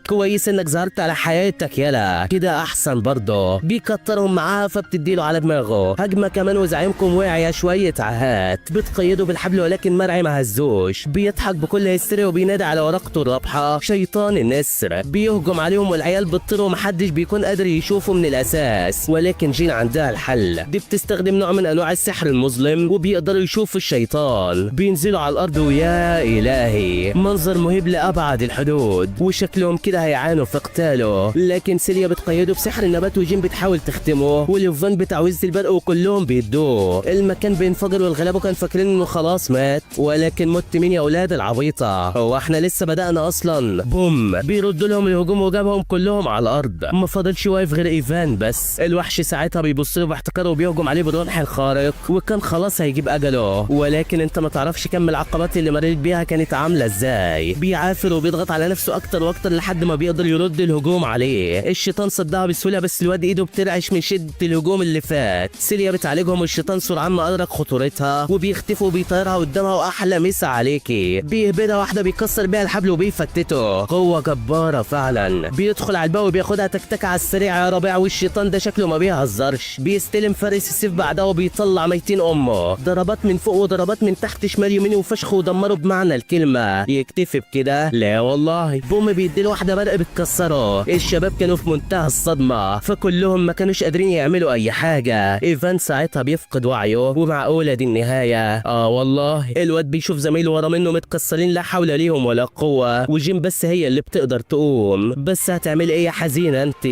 Speaker 1: كويس انك ظهرت على حياتك يلا كده احسن برضه. بيكترهم معاها فبتديله على دماغه هجمه كمان وزعيمكم وقع يا شويه عهات. بتقيده بالحبل ولكن مرعي ما هزوش. بيضحك بكل هستيريا وبينادي على ورقته الرابحه شيطان النسر. بيهجم عليهم والعيال بتطير ومحدش بيكون قادر يشوفه من الاساس. ولكن جين عندها الحل. دي بتستخدم نوع من انواع السحر المظلم وبيقدروا يشوفوا الشيطان. بينزلوا على الارض ويا الهي منظر مهيب لابعد الحدود وشكلهم كده هيعانوا في قتاله. لكن سيليا بتقيده بسحر النبات وجين بتحاول تختمه وليفان بتعويذه البرق وكلهم بيدوه. المكان بينفجر والغلابه كانوا فاكرين انه خلاص مات. ولكن مت مين يا اولاد العبيطه، هو احنا لسه بدأنا اصلا. بوم بيردوا لهم الهجوم وجابهم كلهم على الارض. ما فاضلش واقف غير ايفان بس. الوحش ساعتها بيبص له باحتقار وبيهجم عليه بالرمح الخارق وكان خلاص هيجيب اجله. ولكن انت ما تعرفش كم العقبات اللي مريت بيها كانت عامله ازاي. بيعافر وبيضغط على نفسه اكتر واكتر لحد ما بيقدر يرد الهجوم عليه. الشيطان صدها بسهوله بس الواد ايده بترعش من شده الهجوم اللي فات. سيليا بتعالجهم والشيطان سرعان ما ادرك خطورتها وبيختفوا وبيطيرها قدامها. واحلى مسا عليكي. بيهبدها واحده بيكسر بيها الحبل وبيفتته. قوه جباره فعلا. بيدخل على الباب وبياخدها تكتك على السريع يا ربيع. والشيطان ده شكله ما بيهزرش. بيستلم فارس السيف بعدها وبيطلع ميتين امه. ضربات من فوق وضربات من تحت شمال يمين وفشخ ودمره بمعنى الكلمه. يكتفي بكده؟ لا والله. بوم بيديله واحده برق بتكسره. الشباب كانوا في منتهى الصدمه فكلهم ما كانوش قادرين يعملوا اي حاجه. ايفان ساعتها بيفقد وعيه ومعقوله دي النهايه. والله الواد بيشوف زمايله ورا منه متكسرين لا حول ليهم ولا قوه وجيم بس هي اللي بتقدر تقوم. بس هتعمل ايه يا حزينه انت؟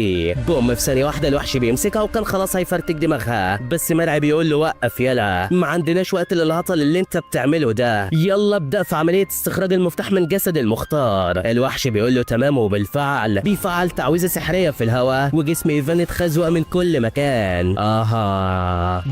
Speaker 1: بوم في ثانيه واحده الوحش بيمسكها وكان خلاص هيفرتك دماغها. بس مرعي بيقول له وقف يلا ما عندناش وقت للهطل اللي انت بتعمله ده، يلا ابدا في عمليه استخراج المفتاح من جسد المختار. الوحش بيقول له تمام وبالفعل بيفعل تعويذه سحريه في الهواء وجسم ايفان اتخزوق من كل مكان.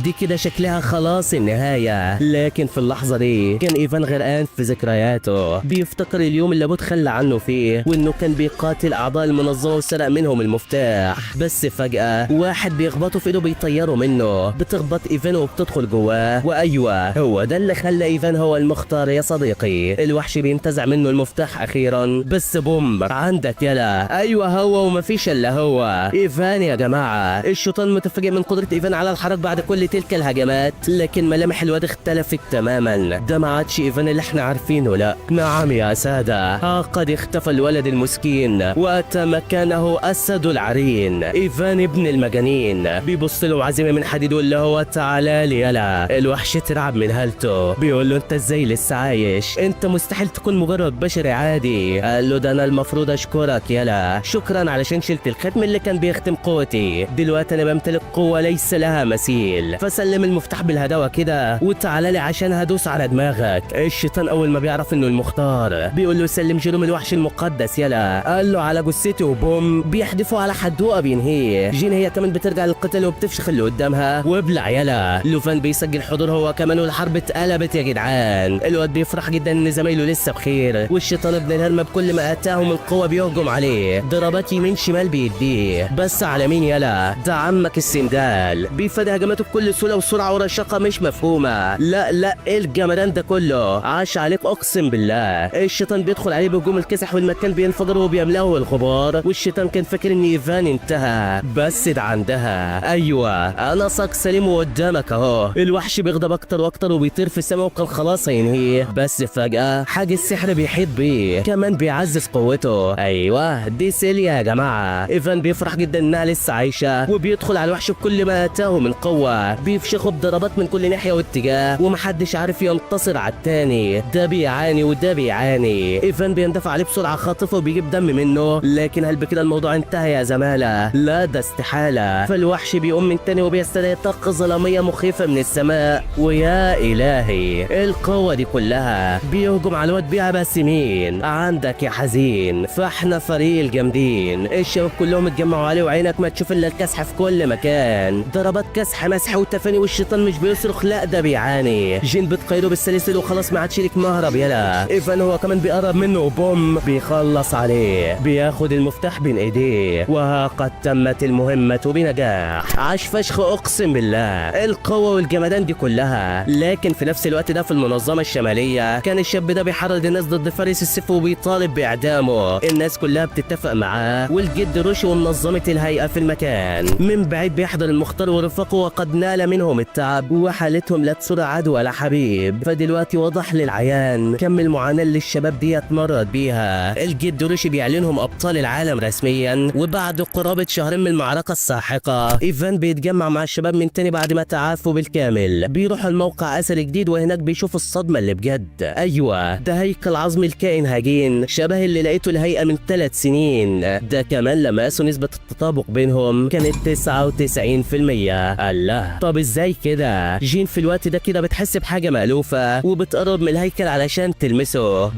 Speaker 1: دي كده شكلها خلاص النهايه. لكن في اللحظه دي كان ايفان غرقان في ذكرياته. بيفتكر اليوم اللي ابوه تخلى عنه فيه وانه كان بيقاتل اعضاء المنظمه وسرق منهم المفتاح. بس فجاه واحد بيخبطه في ايده بيطيره منه. بتخبط ايفان وبتدخل جواه. وايوه هو ده اللي خلى ايفان هو المختار يا صديقي. الوحش بينتزع منه المفتاح اخيرا. بس بوم عندك يلا. ايوه هو ومفيش الا هو ايفان يا جماعه. الشيطان متفاجئ من قدره ايفان على الحركه بعد كل تلك الهجمات. لكن ملامح الواد اختلفت تماما. ايفان ده ما عادش ايفان اللي احنا عارفينه. لا نعم يا سادة، قد اختفى الولد المسكين واتى مكانه اسد العرين ايفان ابن المجانين. بيبص له عزيمة من حديد اللي هو تعالى لي يلا. الوحش ترعب من هالته، بيقول له انت ازاي لسه عايش؟ انت مستحيل تكون مجرد بشري عادي. قال له ده انا المفروض اشكرك يلا، شكرا علشان شلت الختم اللي كان بيختم قوتي. دلوقتي انا بمتلك قوة ليس لها مثيل، فسلم المفتاح بالهداوة كده وتعالى لي عشان هدوس على دماغك. الشيطان اول ما بيعرف انه المختار بيقول له سلم جيروم الوحش المقدس يلا. قال له على جثته وبوم بيحدفوا على حدوقه بينهيه. جين هي كمان بترجع للقتال وبتفشخ اللي قدامها وابلع يلا. لوفان بيسجل حضور هو كمان والحرب اتقلبت يا جدعان. الواد بيفرح جدا ان زمايله لسه بخير، والشيطان ابن الهرمه بكل ما اتاه من قوه بيهجم عليه، ضربات يمين شمال بيديه. بس على مين يلا؟ ده عمك السندال بيفادي هجماته بكل سهوله وسرعه ورشاقه مش مفهومه. لا ايه الجمدان ده كله؟ عاش عليك اقسم بالله. الشيطان بيدخل عليه بهجوم الكسح والمكان بينفجر وبيملاه الغبار، والشيطان كان فاكر ان ايفان انتهى بس ده عندها. ايوه انا صاك سليم وقدامك اهو. الوحش بيغضب اكتر واكتر وبيطير في السماء وكان خلاص هينهيه، بس فجاه حاجه السحر بيحيط بيه كمان بيعزز قوته. ايوه دي سيليا يا جماعه. ايفان بيفرح جدا انها لسه عايشه وبيدخل على الوحش بكل ما اتاه من قوه، بيفشخه بضربات من كل ناحيه واتجاه ومحدش عارف ينتصر على التاني. ده بيعاني وده بيعاني. ايفان بيندفع عليه بسرعه خاطفه وبيجيب دم منه، لكن هل بكده الموضوع انتهى يا زماله؟ لا ده استحاله. فالوحش بيقوم من تاني وبيستدعي طاقه ظلاميه مخيفه من السماء، ويا الهي القوه دي كلها بيهجم على الواد بيها بس مين عندك يا حزين؟ فاحنا فريق الجامدين، الشباب كلهم اتجمعوا عليه وعينك ما تشوف الا الكسح في كل مكان، ضربات كسح مسح وتفاني، والشيطان مش بيصرخ لا ده بيعاني. جين بتقيده بالسلاسل وخلاص ما عادش ليك مهرب يلا. ايفان هو كمان بيقرب منه وبوم بيخلص عليه، بياخد المفتاح بين ايديه، وقد تمت المهمة بنجاح. عاش فشخ اقسم بالله، القوة والجمدان دي كلها. لكن في نفس الوقت ده في المنظمة الشمالية كان الشاب ده بيحرض الناس ضد فارس السيف وبيطالب باعدامه. الناس كلها بتتفق معاه، والجد روشي ومنظمة الهيئة في المكان. من بعيد بيحضر المختار ورفاقه وقد نال منهم التعب وحالتهم لا تسر عدو ولا حبيب. فدلوقتي وضح للعيان كم المعاناة اللي الشباب دي اتمرد بيها. الجد روشي بيعلنهم ابطال العالم رسميا، وبعد قرابة شهرين من المعركة الساحقة ايفان بيتجمع مع الشباب من تاني بعد ما تعافوا بالكامل. بيروح الموقع اثر جديد وهناك بيشوف الصدمة اللي بجد. ايوه ده هيكل عظمي الكائن هجين شبه اللي لقيته الهيئة من 3 سنين. ده كمان لما قاسوا نسبة التطابق بينهم كانت 99%. الله طب ازاي كده؟ جين في الوقت ده كده بتحس بحاجة مألوفة وبتقرب من الهيكل علشان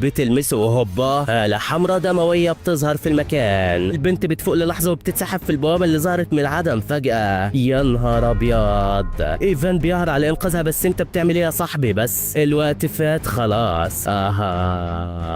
Speaker 1: بتلمسه وهوبا هالة حمراء دموية بتظهر في المكان. البنت بتفوق للحظة وبتتسحب في البوابة اللي ظهرت من العدم فجأة. يا نهار ابيض. ايفان بيهر على انقاذها بس انت بتعمل ايه يا صاحبي؟ بس الوقت فات خلاص.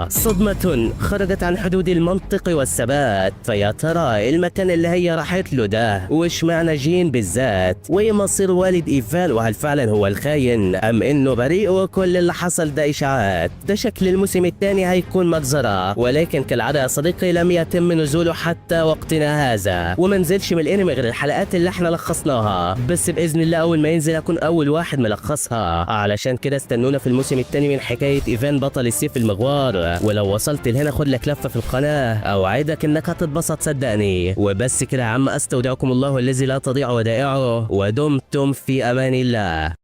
Speaker 1: صدمة خرجت عن حدود المنطق والثبات. فيا ترى المكان اللي هي راحت له ده وش معنى جين بالذات؟ وايه مصير والد ايفان؟ وهل فعلا هو الخاين ام انه بريء وكل اللي حصل ده اشاعات؟ ده شكل الموسم الثاني هيكون مجزرة، ولكن كالعادة يا صديقي لم يتم نزوله حتى وقتنا هذا، وما نزلش من الانمي غير الحلقات اللي احنا لخصناها. بس باذن الله اول ما ينزل اكون اول واحد ملخصها. علشان كده استنونا في الموسم الثاني من حكاية ايفان بطل السيف المغوار. ولو وصلت لهنا خد لك لفة في القناة، اوعدك انك هتتبسط صدقني. وبس كده يا عم، استودعكم الله الذي لا تضيع ودائعه، ودمتم في امان الله.